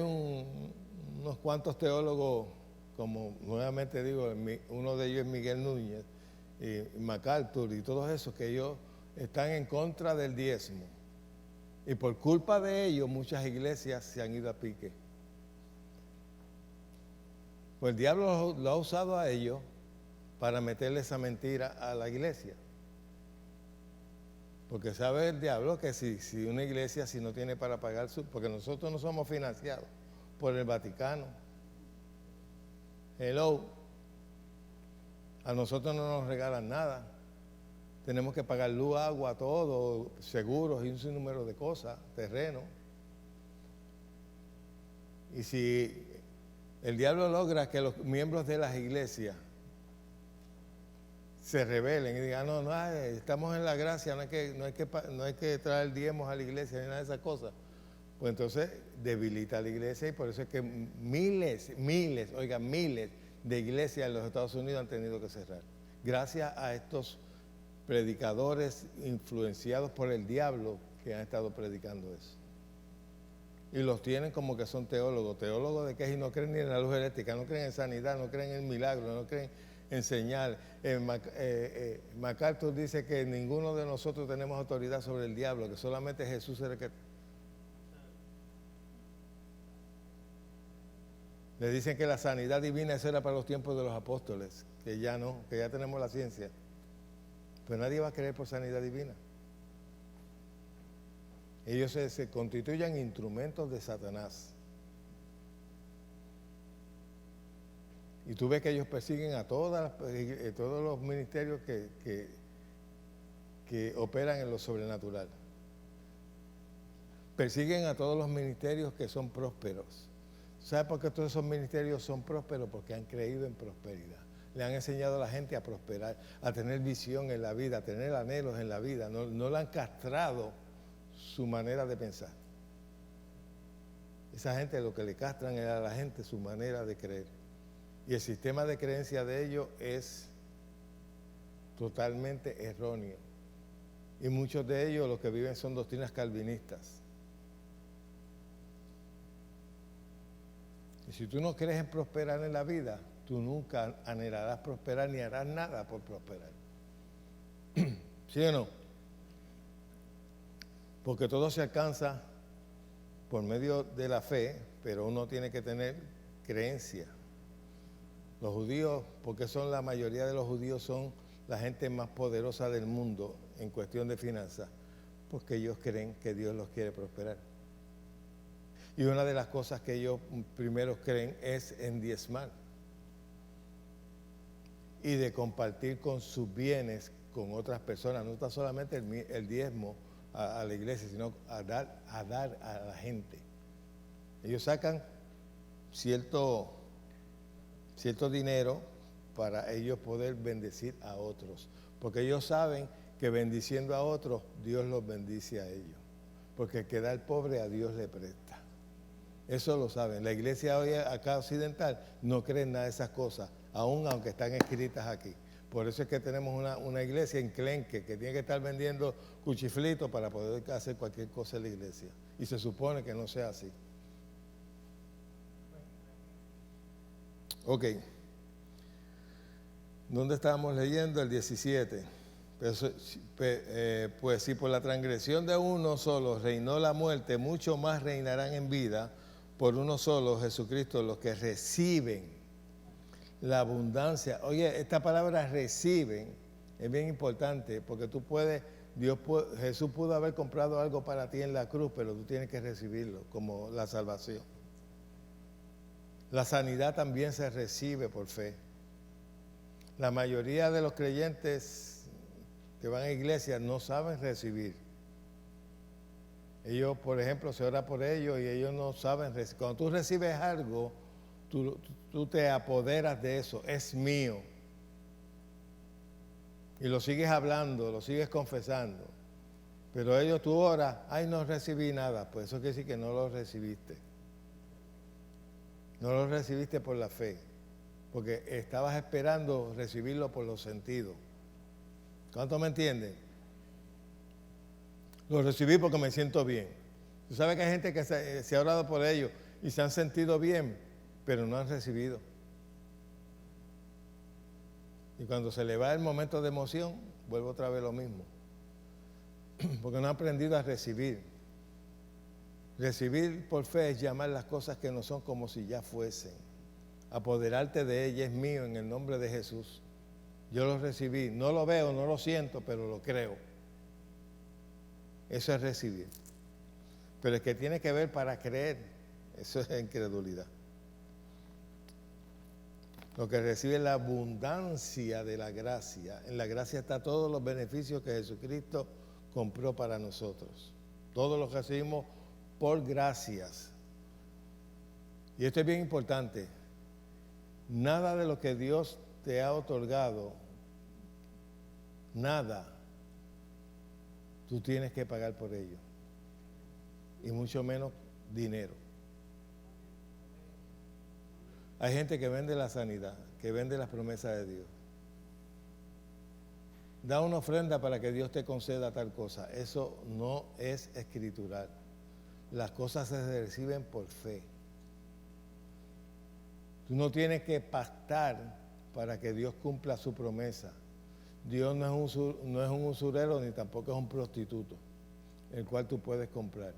unos cuantos teólogos, como nuevamente digo, uno de ellos es Miguel Núñez, y MacArthur y todos esos, que ellos están en contra del diezmo. Y por culpa de ellos muchas iglesias se han ido a pique. Pues el diablo lo ha usado a ellos para meterle esa mentira a la iglesia. Porque sabe el diablo que si una iglesia si no tiene para pagar porque nosotros no somos financiados por el Vaticano. Hello. A nosotros no nos regalan nada. Tenemos que pagar luz, agua, todo, seguros y un sinnúmero de cosas, terreno. Y si el diablo logra que los miembros de las iglesias se rebelen y digan, no, estamos en la gracia, no hay que traer diezmos a la iglesia ni nada de esas cosas, pues entonces debilita a la iglesia y por eso es que miles de iglesias en los Estados Unidos han tenido que cerrar. Gracias a estos predicadores influenciados por el diablo que han estado predicando eso. Y los tienen como que son teólogos. ¿Teólogos de qué? Y no creen ni en la luz eléctrica, no creen en sanidad, no creen en milagros, no creen en señal. MacArthur dice que ninguno de nosotros tenemos autoridad sobre el diablo, que solamente Jesús era el que... Le dicen que la sanidad divina eso era para los tiempos de los apóstoles, que ya no, que ya tenemos la ciencia. Pero nadie va a creer por sanidad divina. Ellos se constituyen instrumentos de Satanás. Y tú ves que ellos persiguen a todos los ministerios que operan en lo sobrenatural. Persiguen a todos los ministerios que son prósperos. ¿Sabe por qué todos esos ministerios son prósperos? Porque han creído en prosperidad. Le han enseñado a la gente a prosperar, a tener visión en la vida, a tener anhelos en la vida. No le han castrado su manera de pensar. Esa gente lo que le castran es a la gente su manera de creer. Y el sistema de creencia de ellos es totalmente erróneo. Y muchos de ellos lo que viven son doctrinas calvinistas. Y si tú no crees en prosperar en la vida, tú nunca anhelarás prosperar ni harás nada por prosperar. ¿Sí o no? Porque todo se alcanza por medio de la fe, pero uno tiene que tener creencia. Los judíos, porque son la mayoría de los judíos son la gente más poderosa del mundo en cuestión de finanzas, porque ellos creen que Dios los quiere prosperar. Y una de las cosas que ellos primero creen es en diezmar y de compartir con sus bienes con otras personas. No está solamente el diezmo a la iglesia, sino a dar a la gente. Ellos sacan cierto dinero para ellos poder bendecir a otros. Porque ellos saben que bendiciendo a otros, Dios los bendice a ellos. Porque el que da al pobre a Dios le presta. Eso lo saben. La iglesia hoy acá occidental no cree en nada de esas cosas, aunque están escritas aquí. Por eso es que tenemos una iglesia enclenque que tiene que estar vendiendo cuchiflitos para poder hacer cualquier cosa en la iglesia. Y se supone que no sea así. Ok. ¿Dónde estábamos leyendo? El 17. Pues si por la transgresión de uno solo reinó la muerte, mucho más reinarán en vida por uno solo, Jesucristo, los que reciben la abundancia. Oye, esta palabra reciben es bien importante porque Jesús pudo haber comprado algo para ti en la cruz, pero tú tienes que recibirlo, como la salvación. La sanidad también se recibe por fe. La mayoría de los creyentes que van a iglesias no saben recibir. Ellos, por ejemplo, se ora por ellos y ellos no saben recibir. Cuando tú recibes algo, tú te apoderas de eso, es mío. Y lo sigues hablando, lo sigues confesando. Pero ellos tú oras, ay, no recibí nada. Pues eso quiere decir que no lo recibiste. No lo recibiste por la fe, porque estabas esperando recibirlo por los sentidos. ¿Cuánto me entienden? Lo recibí porque me siento bien. Tú sabes que hay gente que se ha orado por ellos y se han sentido bien, pero no han recibido. Y cuando se le va el momento de emoción, vuelve otra vez lo mismo. Porque no han aprendido a recibir. Recibir por fe es llamar las cosas que no son como si ya fuesen. Apoderarte de ellas es mío en el nombre de Jesús. Yo lo recibí. No lo veo, no lo siento, pero lo creo. Eso es recibir. Pero el que tiene que ver para creer, eso es incredulidad. Lo que recibe es la abundancia de la gracia. En la gracia está todos los beneficios que Jesucristo compró para nosotros. Todos los recibimos por gracias. Y esto es bien importante. Nada de lo que Dios te ha otorgado, nada, tú tienes que pagar por ello. Y mucho menos dinero. Hay gente que vende la sanidad, que vende las promesas de Dios. Da una ofrenda para que Dios te conceda tal cosa. Eso no es escritural. Las cosas se reciben por fe. Tú no tienes que pactar para que Dios cumpla su promesa. Dios no es un usurero ni tampoco es un prostituto, el cual tú puedes comprar.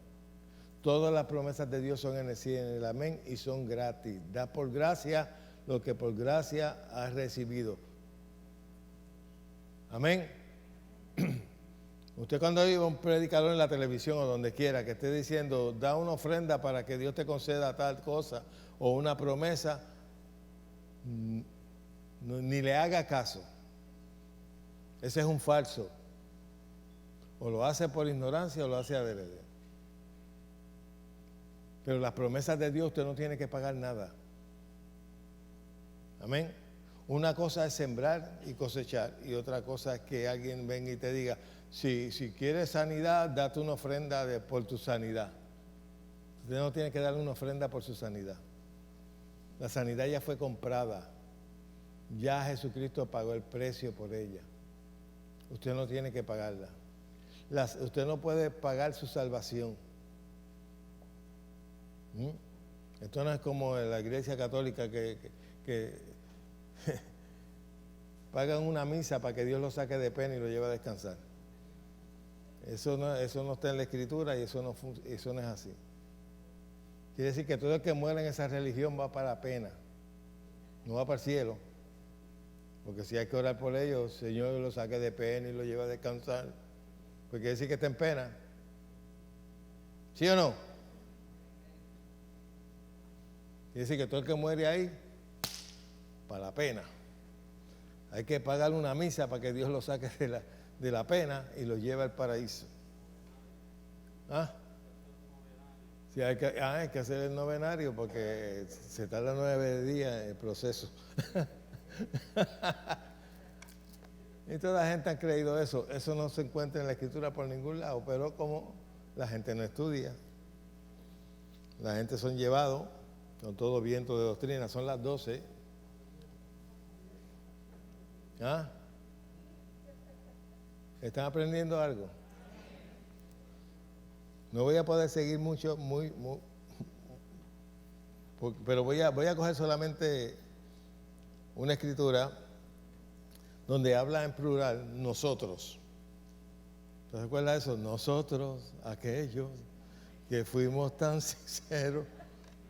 Todas las promesas de Dios son en el sí y en el amén y son gratis. Da por gracia lo que por gracia has recibido. Amén. Usted cuando oiga un predicador en la televisión o donde quiera que esté diciendo, da una ofrenda para que Dios te conceda tal cosa o una promesa, ni le haga caso. Ese es un falso. O lo hace por ignorancia o lo hace adrede. Pero las promesas de Dios usted no tiene que pagar nada. Amén. Una cosa es sembrar y cosechar y otra cosa es que alguien venga y te diga, si quieres sanidad, date una ofrenda por tu sanidad. Usted no tiene que darle una ofrenda por su sanidad. La sanidad ya fue comprada. Ya Jesucristo pagó el precio por ella. Usted no tiene que pagarla. Usted no puede pagar su salvación. Esto no es como en la iglesia católica que pagan una misa para que Dios lo saque de pena y lo lleve a descansar. Eso no está en la Escritura y eso no es así. Quiere decir que todo el que muera en esa religión va para la pena, no va para el cielo. Porque si hay que orar por ellos, el Señor lo saque de pena y lo lleve a descansar. Porque quiere decir que está en pena. ¿Sí o no? Quiere decir que todo el que muere ahí, para la pena. Hay que pagarle una misa para que Dios lo saque de la pena y lo lleve al paraíso. ¿Ah? Sí, hay que hacer el novenario porque se tarda 9 días el proceso. Y toda la gente ha creído eso. Eso no se encuentra en la Escritura por ningún lado, pero como la gente no estudia, la gente son llevados con todo viento de doctrina. Son las 12. ¿Ah? ¿Están aprendiendo algo? No voy a poder seguir mucho, pero voy a coger solamente una escritura donde habla en plural, nosotros. ¿Te recuerdas eso? Nosotros, aquellos que fuimos tan sinceros,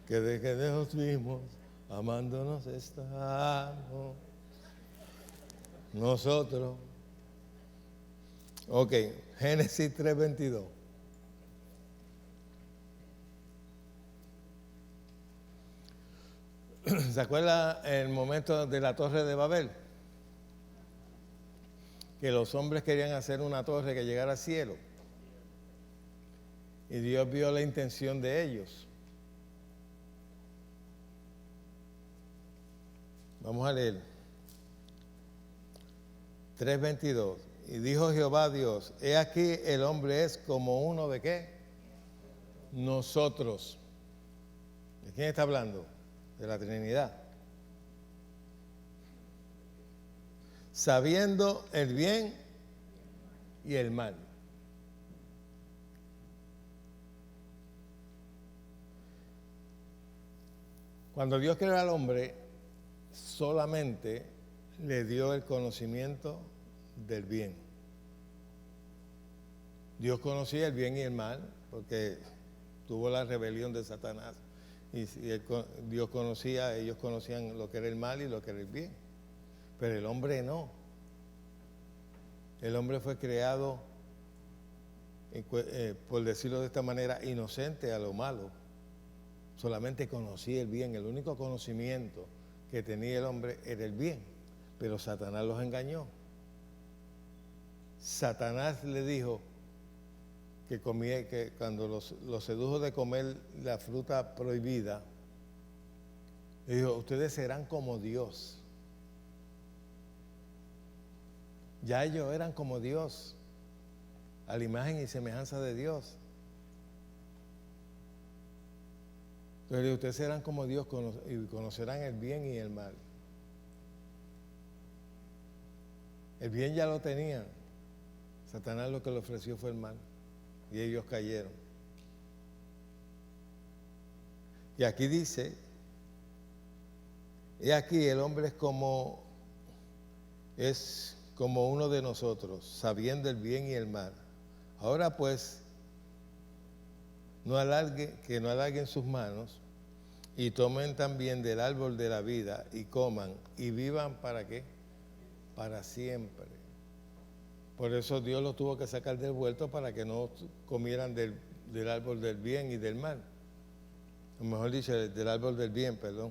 que desde que nos vimos, amándonos estamos. Nosotros. Ok, Génesis 3:22. ¿Se acuerda el momento de la torre de Babel? Que los hombres querían hacer una torre que llegara al cielo. Y Dios vio la intención de ellos. Vamos a leer. 3:22. Y dijo Jehová Dios, he aquí el hombre es como uno de ¿qué? Nosotros. ¿De quién está hablando? De la Trinidad. Sabiendo el bien y el mal. Cuando Dios creó al hombre, solamente le dio el conocimiento del bien. Dios conocía el bien y el mal, porque tuvo la rebelión de Satanás. Y Dios conocía, ellos conocían lo que era el mal y lo que era el bien. Pero el hombre no. El hombre fue creado, por decirlo de esta manera, inocente a lo malo. Solamente conocía el bien. El único conocimiento que tenía el hombre era el bien. Pero Satanás los engañó. Satanás le dijo que cuando los sedujo de comer la fruta prohibida, le dijo, ustedes serán como Dios. Ya ellos eran como Dios, a la imagen y semejanza de Dios. Entonces ustedes serán como Dios y conocerán el bien y el mal. El bien ya lo tenían. Satanás lo que le ofreció fue el mal. Y ellos cayeron. Y aquí dice, he aquí el hombre es como uno de nosotros, sabiendo el bien y el mal. Ahora pues, que no alarguen sus manos y tomen también del árbol de la vida y coman y vivan ¿para qué? Para siempre. Por eso Dios los tuvo que sacar del huerto para que no comieran del árbol del bien y del mal. O mejor dicho, del árbol del bien, perdón.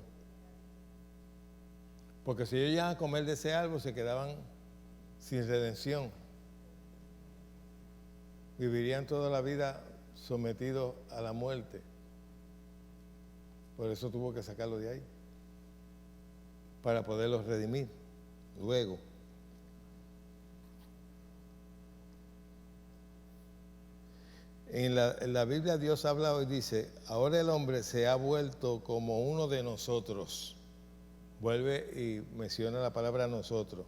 Porque si ellos iban a comer de ese árbol, se quedaban sin redención. Vivirían toda la vida sometidos a la muerte. Por eso tuvo que sacarlo de ahí, para poderlos redimir luego. En la Biblia Dios habla y dice, ahora el hombre se ha vuelto como uno de nosotros. Vuelve y menciona la palabra nosotros.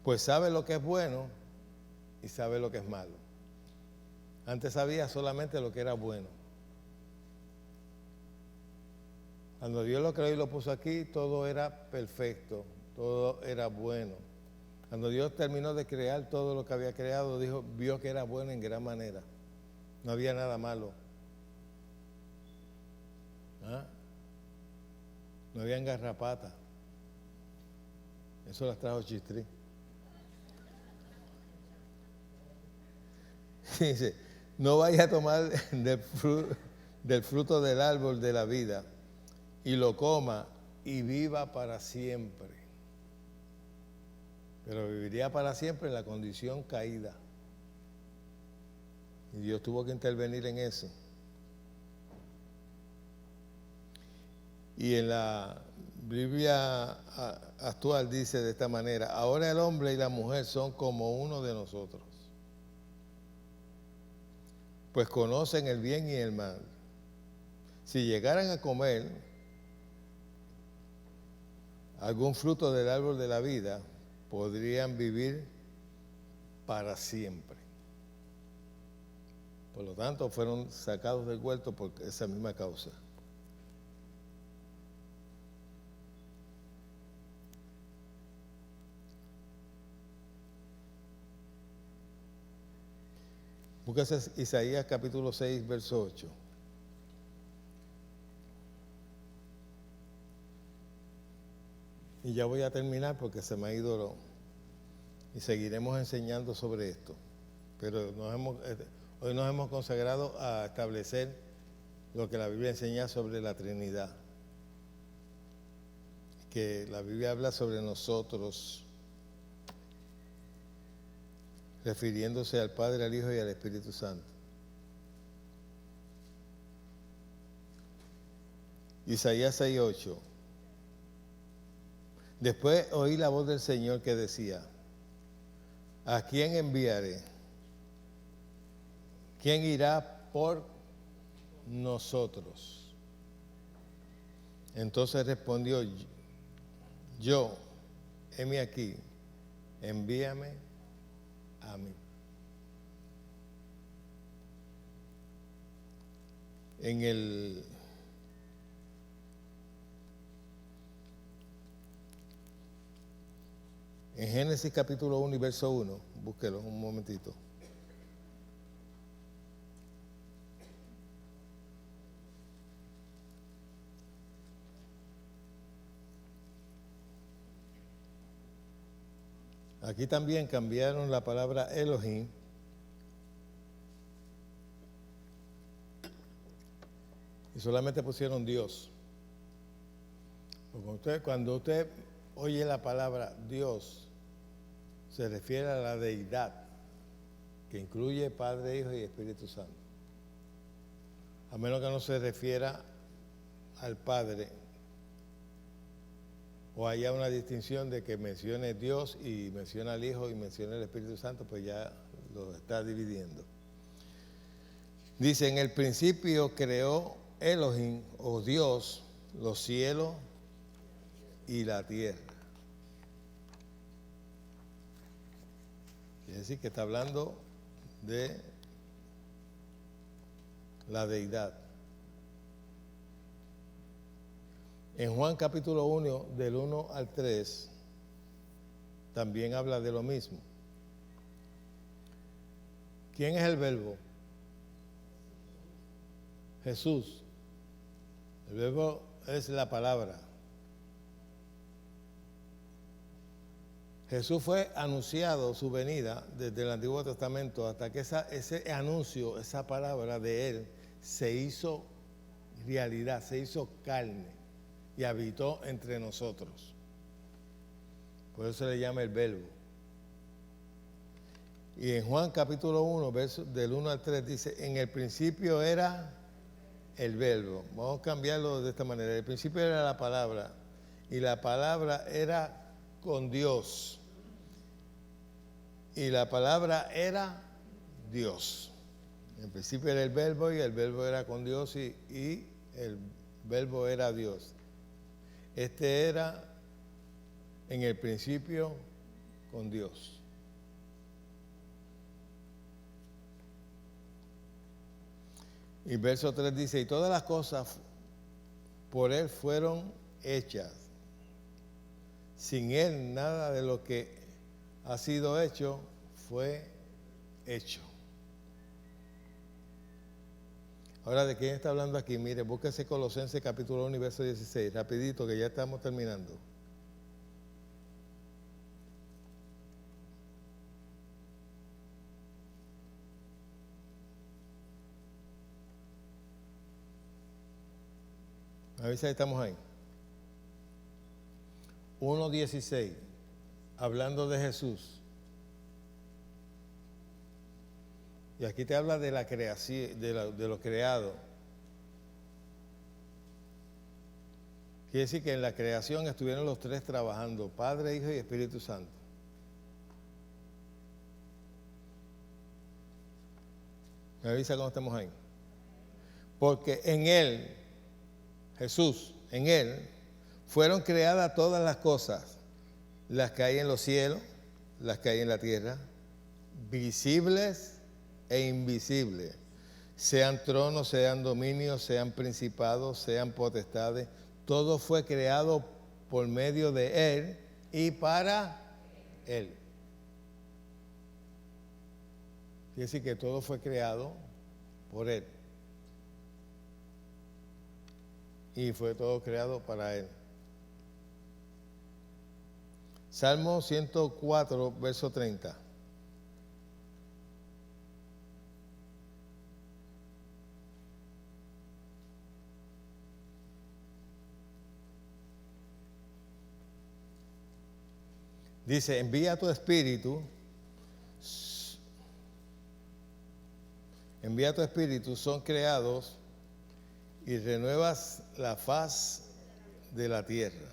Pues sabe lo que es bueno y sabe lo que es malo. Antes sabía solamente lo que era bueno. Cuando Dios lo creó y lo puso aquí, todo era perfecto, todo era bueno. Cuando Dios terminó de crear todo lo que había creado, vio que era bueno en gran manera. No había nada malo. ¿Ah? No había garrapatas. Eso las trajo Chistri. Dice, no vaya a tomar del fruto del árbol de la vida y lo coma y viva para siempre. Pero viviría para siempre en la condición caída. Y Dios tuvo que intervenir en eso. Y en la Biblia actual dice de esta manera: ahora el hombre y la mujer son como uno de nosotros, pues conocen el bien y el mal. Si llegaran a comer algún fruto del árbol de la vida, podrían vivir para siempre. Por lo tanto, fueron sacados del huerto por esa misma causa. Búsquese Isaías capítulo 6, verso 8. Y ya voy a terminar porque se me ha ido y seguiremos enseñando sobre esto. Pero hoy nos hemos consagrado a establecer lo que la Biblia enseña sobre la Trinidad. Que la Biblia habla sobre nosotros, refiriéndose al Padre, al Hijo y al Espíritu Santo. Isaías 6:8. Después oí la voz del Señor que decía: ¿a quién enviaré? ¿Quién irá por nosotros? Entonces respondió: yo, heme aquí, envíame a mí. En Génesis capítulo 1 y verso 1, búsquelo un momentito. Aquí también cambiaron la palabra Elohim y solamente pusieron Dios. Porque cuando usted oye la palabra Dios, se refiere a la deidad, que incluye Padre, Hijo y Espíritu Santo. A menos que no se refiera al Padre, o haya una distinción de que mencione Dios y menciona al Hijo y menciona el Espíritu Santo, pues ya lo está dividiendo. Dice: en el principio creó Elohim, o Dios, los cielos y la tierra. Quiere decir que está hablando de la deidad. En Juan capítulo 1, del 1 al 3, también habla de lo mismo. ¿Quién es el verbo? Jesús. El verbo es la palabra. Jesús fue anunciado su venida desde el Antiguo Testamento hasta que ese anuncio, esa palabra de Él, se hizo realidad, se hizo carne y habitó entre nosotros. Por eso se le llama el verbo. Y en Juan capítulo 1, versos del 1 al 3 dice: en el principio era el verbo. Vamos a cambiarlo de esta manera. En el principio era la palabra, y la palabra era con Dios, y la palabra era Dios. En el principio era el verbo, y el verbo era con Dios, y el verbo era Dios. Este era en el principio con Dios. Y verso 3 dice: y todas las cosas por Él fueron hechas. Sin Él nada de lo que ha sido hecho fue hecho. Ahora, ¿de quién está hablando aquí? Mire, búsquese Colosenses capítulo 1 y verso 16, rapidito, que ya estamos terminando. A ver si estamos ahí. 1:16, hablando de Jesús. Y aquí te habla de la creación, de lo creado. Quiere decir que en la creación estuvieron los tres trabajando, Padre, Hijo y Espíritu Santo. Me avisa cuando estemos ahí. Porque en Él, Jesús, en Él, fueron creadas todas las cosas, las que hay en los cielos, las que hay en la tierra, visibles e invisibles, sean tronos, sean dominios, sean principados, sean potestades, todo fue creado por medio de Él y para Él. Quiere decir que todo fue creado por Él. Y fue todo creado para Él. Salmo 104, verso 30. Dice, envía tu espíritu, son creados y renuevas la faz de la tierra.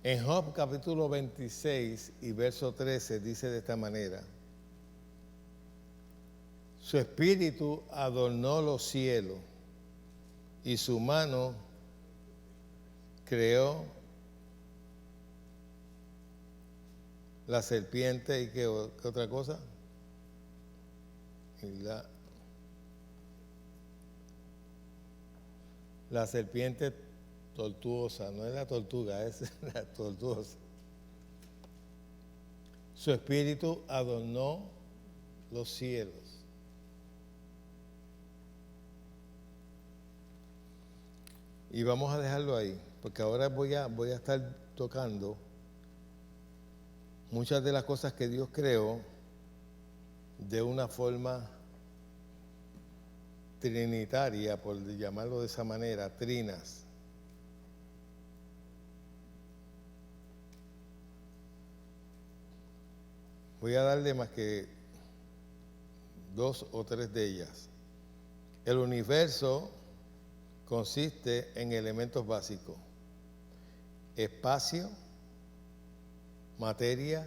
En Job capítulo 26 y verso 13 dice de esta manera, su espíritu adornó los cielos y su mano creó la serpiente y ¿qué otra cosa? Y la serpiente tortuosa, no es la tortuga, es la tortuosa. Su espíritu adornó los cielos. Y vamos a dejarlo ahí, porque ahora voy a estar tocando muchas de las cosas que Dios creó de una forma trinitaria, por llamarlo de esa manera, trinas. Voy a darle más que 2 o 3 de ellas. El universo consiste en elementos básicos: espacio, materia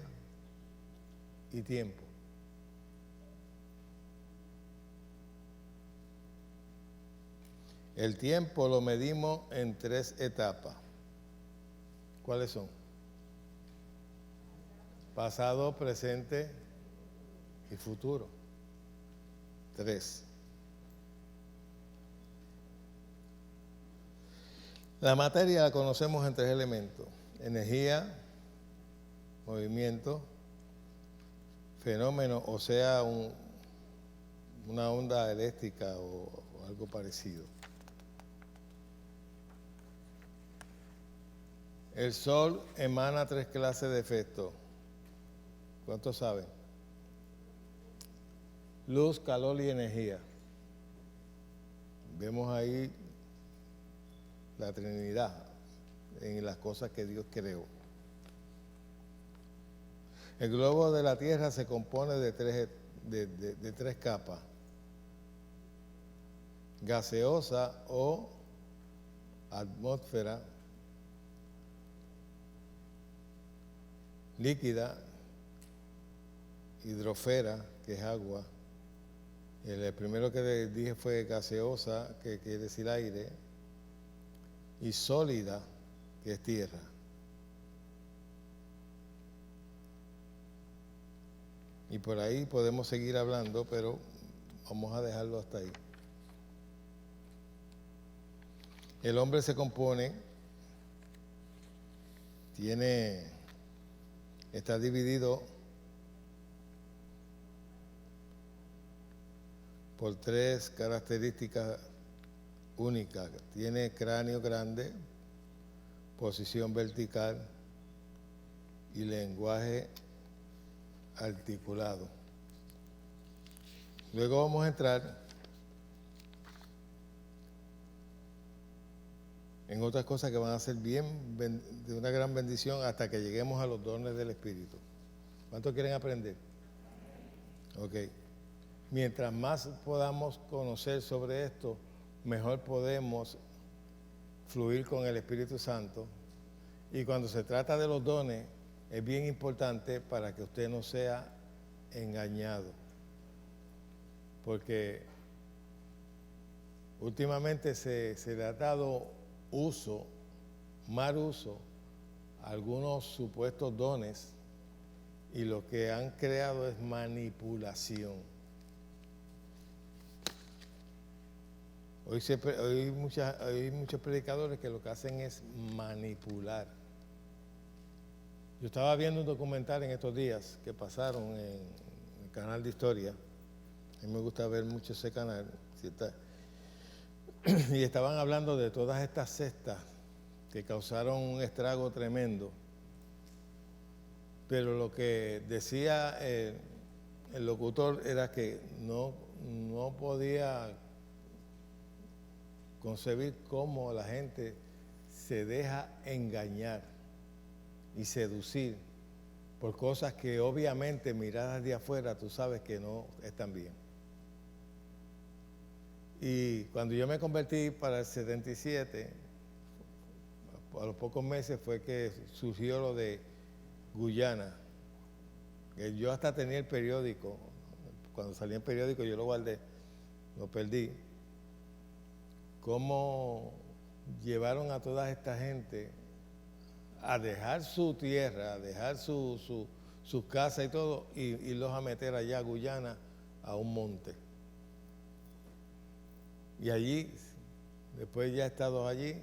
y tiempo. El tiempo lo medimos en 3 etapas. ¿Cuáles son? Pasado, presente y futuro. 3. La materia la conocemos en 3 elementos: energía, movimiento, fenómeno, o sea, una onda eléctrica o algo parecido. El sol emana 3 clases de efectos. ¿Cuántos saben? Luz, calor y energía. Vemos ahí la Trinidad en las cosas que Dios creó. El globo de la Tierra se compone de 3 capas: gaseosa o atmósfera, líquida, hidrosfera, que es agua. El primero que dije fue gaseosa, que quiere decir aire, y sólida, que es tierra. Y por ahí podemos seguir hablando, pero vamos a dejarlo hasta ahí. El hombre se compone, está dividido por 3 características únicas. Tiene cráneo grande, posición vertical y lenguaje articulado. Luego vamos a entrar en otras cosas que van a ser de una gran bendición hasta que lleguemos a los dones del Espíritu. ¿Cuántos quieren aprender? Ok. Mientras más podamos conocer sobre esto, mejor podemos fluir con el Espíritu Santo. Y cuando se trata de los dones, es bien importante para que usted no sea engañado. Porque últimamente se le ha dado mal uso a algunos supuestos dones y lo que han creado es manipulación. Hoy muchos predicadores que lo que hacen es manipular. Yo estaba viendo un documental en estos días que pasaron en el canal de Historia. A mí me gusta ver mucho ese canal. Y estaban hablando de todas estas sectas que causaron un estrago tremendo. Pero lo que decía el locutor era que no podía concebir cómo la gente se deja engañar y seducir por cosas que obviamente miradas de afuera tú sabes que no están bien. Y cuando yo me convertí para el 77, a los pocos meses fue que surgió lo de Guyana. Que yo hasta tenía el periódico, cuando salía el periódico yo lo guardé, lo perdí. Cómo llevaron a toda esta gente a dejar su tierra, a dejar sus casas y todo, y los a meter allá a Guyana, a un monte. Y allí, después ya estados allí,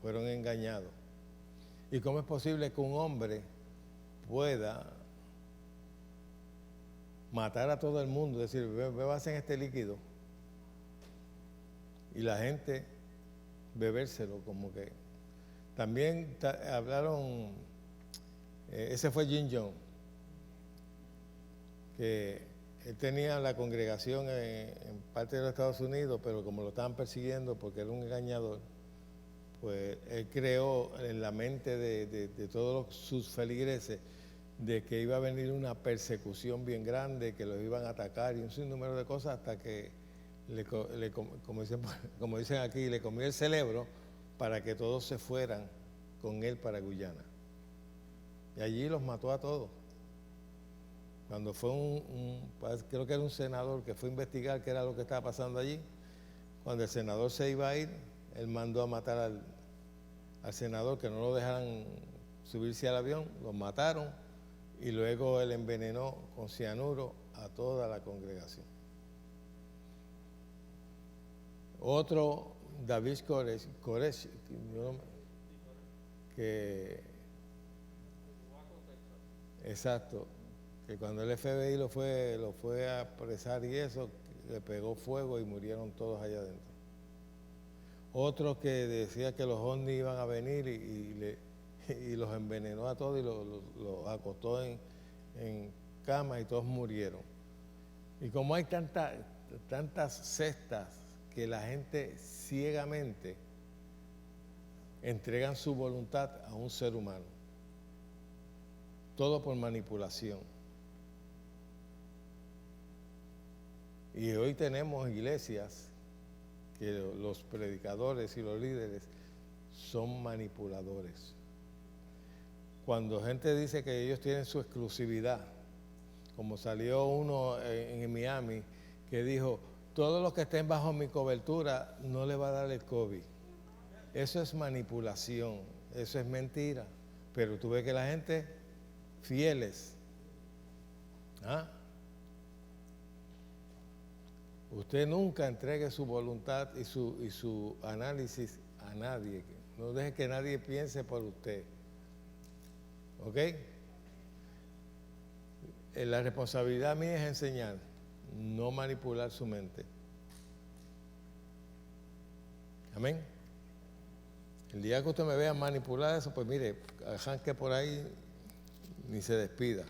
fueron engañados. ¿Y cómo es posible que un hombre pueda matar a todo el mundo, decir, bebas en este líquido? Y la gente bebérselo, como que... También hablaron, ese fue Jim Jones, que él tenía la congregación en parte de los Estados Unidos, pero como lo estaban persiguiendo porque era un engañador, pues él creó en la mente de todos sus feligreses de que iba a venir una persecución bien grande, que los iban a atacar y un sinnúmero de cosas hasta que, como dicen aquí, le comió el cerebro para que todos se fueran con él para Guyana. Y allí los mató a todos. Cuando fue creo que era un senador que fue a investigar qué era lo que estaba pasando allí, cuando el senador se iba a ir, él mandó a matar al senador, que no lo dejaran subirse al avión, lo mataron y luego él envenenó con cianuro a toda la congregación. Otro, David Koresh, que exacto, que cuando el FBI lo fue a apresar y eso, le pegó fuego y murieron todos allá adentro. Otro que decía que los ovnis iban a venir y los envenenó a todos y los acostó en cama y todos murieron. Y como hay tantas sectas que la gente ciegamente entregan su voluntad a un ser humano, todo por manipulación. Y hoy tenemos iglesias que los predicadores y los líderes son manipuladores. Cuando gente dice que ellos tienen su exclusividad, como salió uno en Miami que dijo, todos los que estén bajo mi cobertura no le va a dar el COVID. Eso es manipulación, eso es mentira. Pero tú ves que la gente fieles. Usted nunca entregue su voluntad y su análisis a nadie. No deje que nadie piense por usted. ¿Ok? La responsabilidad mía es enseñar, no manipular su mente. Amén. El día que usted me vea manipular eso, pues mire, arranque por ahí, ni se despida.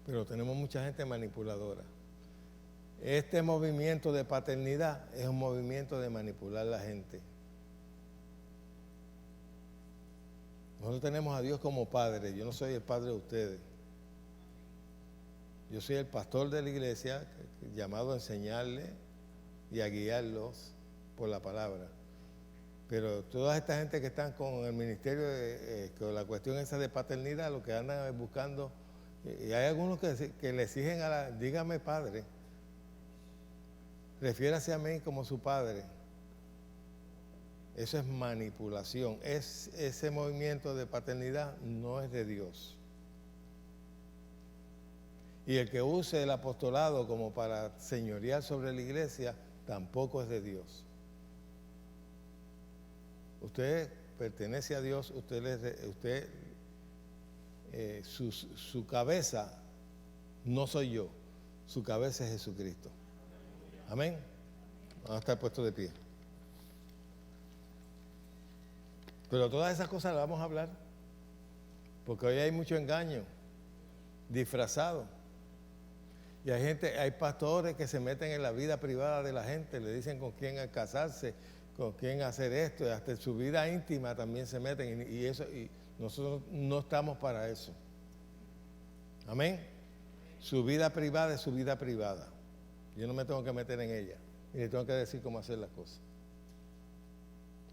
Pero tenemos mucha gente manipuladora. Este movimiento de paternidad es un movimiento de manipular a la gente. Nosotros tenemos a Dios como Padre. Yo no soy el padre de ustedes. Yo soy el pastor de la iglesia, llamado a enseñarle y a guiarlos por la palabra. Pero toda esta gente que están con el ministerio, con la cuestión esa de paternidad, lo que andan es buscando, y hay algunos que le exigen dígame padre, refiérase a mí como su padre. Eso es manipulación. Ese movimiento de paternidad no es de Dios. Y el que use el apostolado como para señorear sobre la iglesia, tampoco es de Dios. Usted pertenece a Dios, su cabeza no soy yo, su cabeza es Jesucristo. Amén. Vamos a estar puestos de pie. Pero todas esas cosas las vamos a hablar, porque hoy hay mucho engaño, disfrazado. Y hay pastores que se meten en la vida privada de la gente, le dicen con quién casarse, con quién hacer esto, y hasta en su vida íntima también se meten, y nosotros no estamos para eso. Amén. Su vida privada es su vida privada. Yo no me tengo que meter en ella, y le tengo que decir cómo hacer las cosas.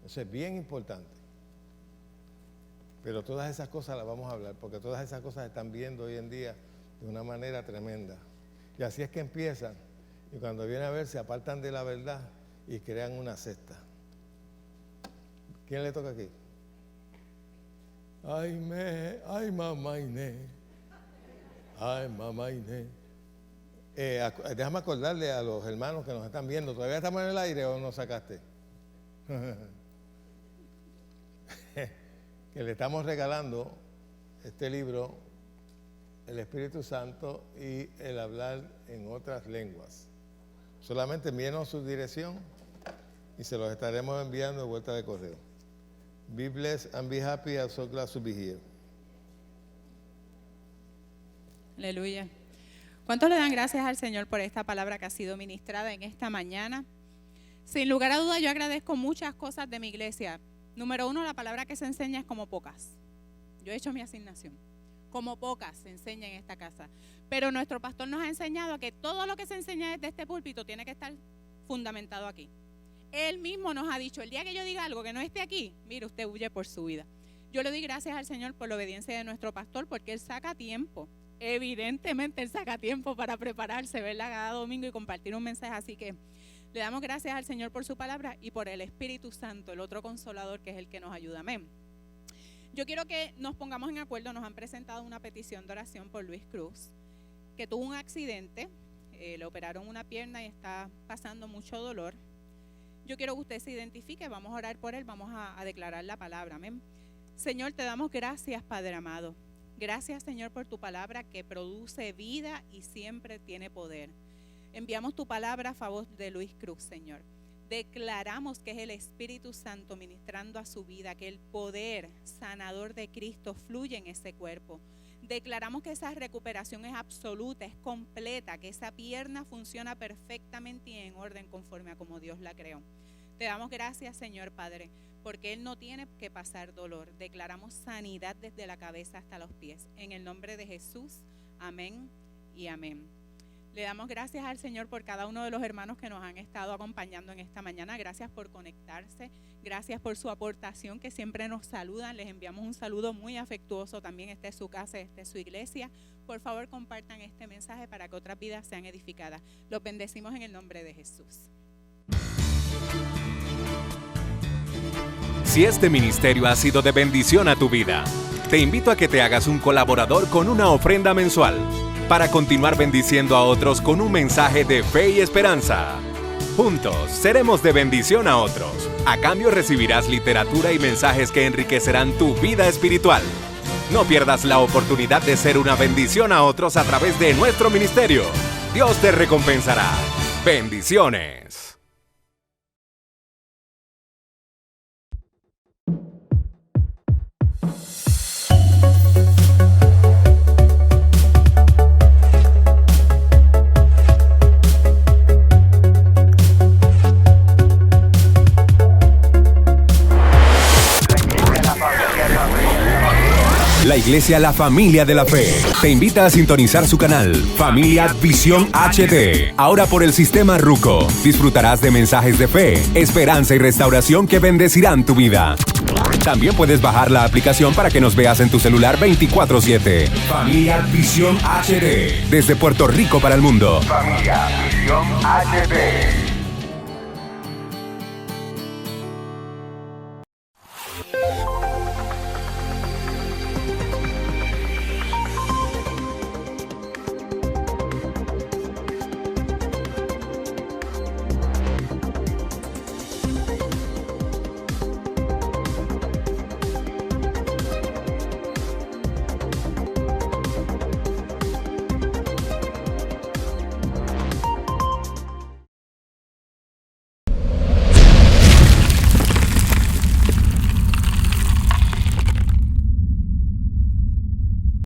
Eso es bien importante. Pero todas esas cosas las vamos a hablar, porque todas esas cosas se están viendo hoy en día de una manera tremenda. Y así es que empiezan, y cuando vienen a ver se apartan de la verdad y crean una secta. ¿Quién le toca aquí? Ay, mamá Inés. Ay, mamá Inés. Déjame acordarle a los hermanos que nos están viendo, ¿todavía estamos en el aire o nos sacaste? Que le estamos regalando este libro, el Espíritu Santo y el hablar en otras lenguas. Solamente envíenos su dirección y se los estaremos enviando de vuelta de correo. Be blessed and be happy. I'm so glad to be here. Aleluya. ¿Cuántos le dan gracias al Señor por esta palabra que ha sido ministrada en esta mañana? Sin lugar a duda, yo agradezco muchas cosas de mi iglesia. Número 1, la palabra que se enseña es como pocas. Yo he hecho mi asignación. Como pocas se enseña en esta casa. Pero nuestro pastor nos ha enseñado que todo lo que se enseña desde este púlpito tiene que estar fundamentado aquí. Él mismo nos ha dicho, el día que yo diga algo que no esté aquí, mire, usted huye por su vida. Yo le doy gracias al Señor por la obediencia de nuestro pastor, porque él saca tiempo. Evidentemente él saca tiempo para prepararse, verla cada domingo y compartir un mensaje. Así que le damos gracias al Señor por su palabra y por el Espíritu Santo, el otro consolador que es el que nos ayuda. Amén. Yo quiero que nos pongamos en acuerdo. Nos han presentado una petición de oración por Luis Cruz, que tuvo un accidente, le operaron una pierna y está pasando mucho dolor. Yo quiero que usted se identifique, vamos a orar por él, vamos a declarar la palabra. Amén. Señor, te damos gracias, Padre amado. Gracias, Señor, por tu palabra que produce vida y siempre tiene poder. Enviamos tu palabra a favor de Luis Cruz, Señor. Declaramos que es el Espíritu Santo ministrando a su vida, que el poder sanador de Cristo fluye en ese cuerpo. Declaramos que esa recuperación es absoluta, es completa, que esa pierna funciona perfectamente y en orden conforme a como Dios la creó. Te damos gracias, Señor Padre, porque Él no tiene que pasar dolor. Declaramos sanidad desde la cabeza hasta los pies. En el nombre de Jesús, amén y amén. Le damos gracias al Señor por cada uno de los hermanos que nos han estado acompañando en esta mañana. Gracias por conectarse, gracias por su aportación, que siempre nos saludan. Les enviamos un saludo muy afectuoso. También esta es su casa, esta es su iglesia. Por favor, compartan este mensaje para que otras vidas sean edificadas. Los bendecimos en el nombre de Jesús. Si este ministerio ha sido de bendición a tu vida, te invito a que te hagas un colaborador con una ofrenda mensual para continuar bendiciendo a otros con un mensaje de fe y esperanza. Juntos seremos de bendición a otros. A cambio recibirás literatura y mensajes que enriquecerán tu vida espiritual. No pierdas la oportunidad de ser una bendición a otros a través de nuestro ministerio. Dios te recompensará. Bendiciones. La Iglesia La Familia de la Fe te invita a sintonizar su canal Familia Visión HD. Ahora por el sistema Ruco. Disfrutarás de mensajes de fe, esperanza y restauración que bendecirán tu vida. También puedes bajar la aplicación para que nos veas en tu celular 24/7. Familia Visión HD. Desde Puerto Rico para el mundo. Familia Visión HD.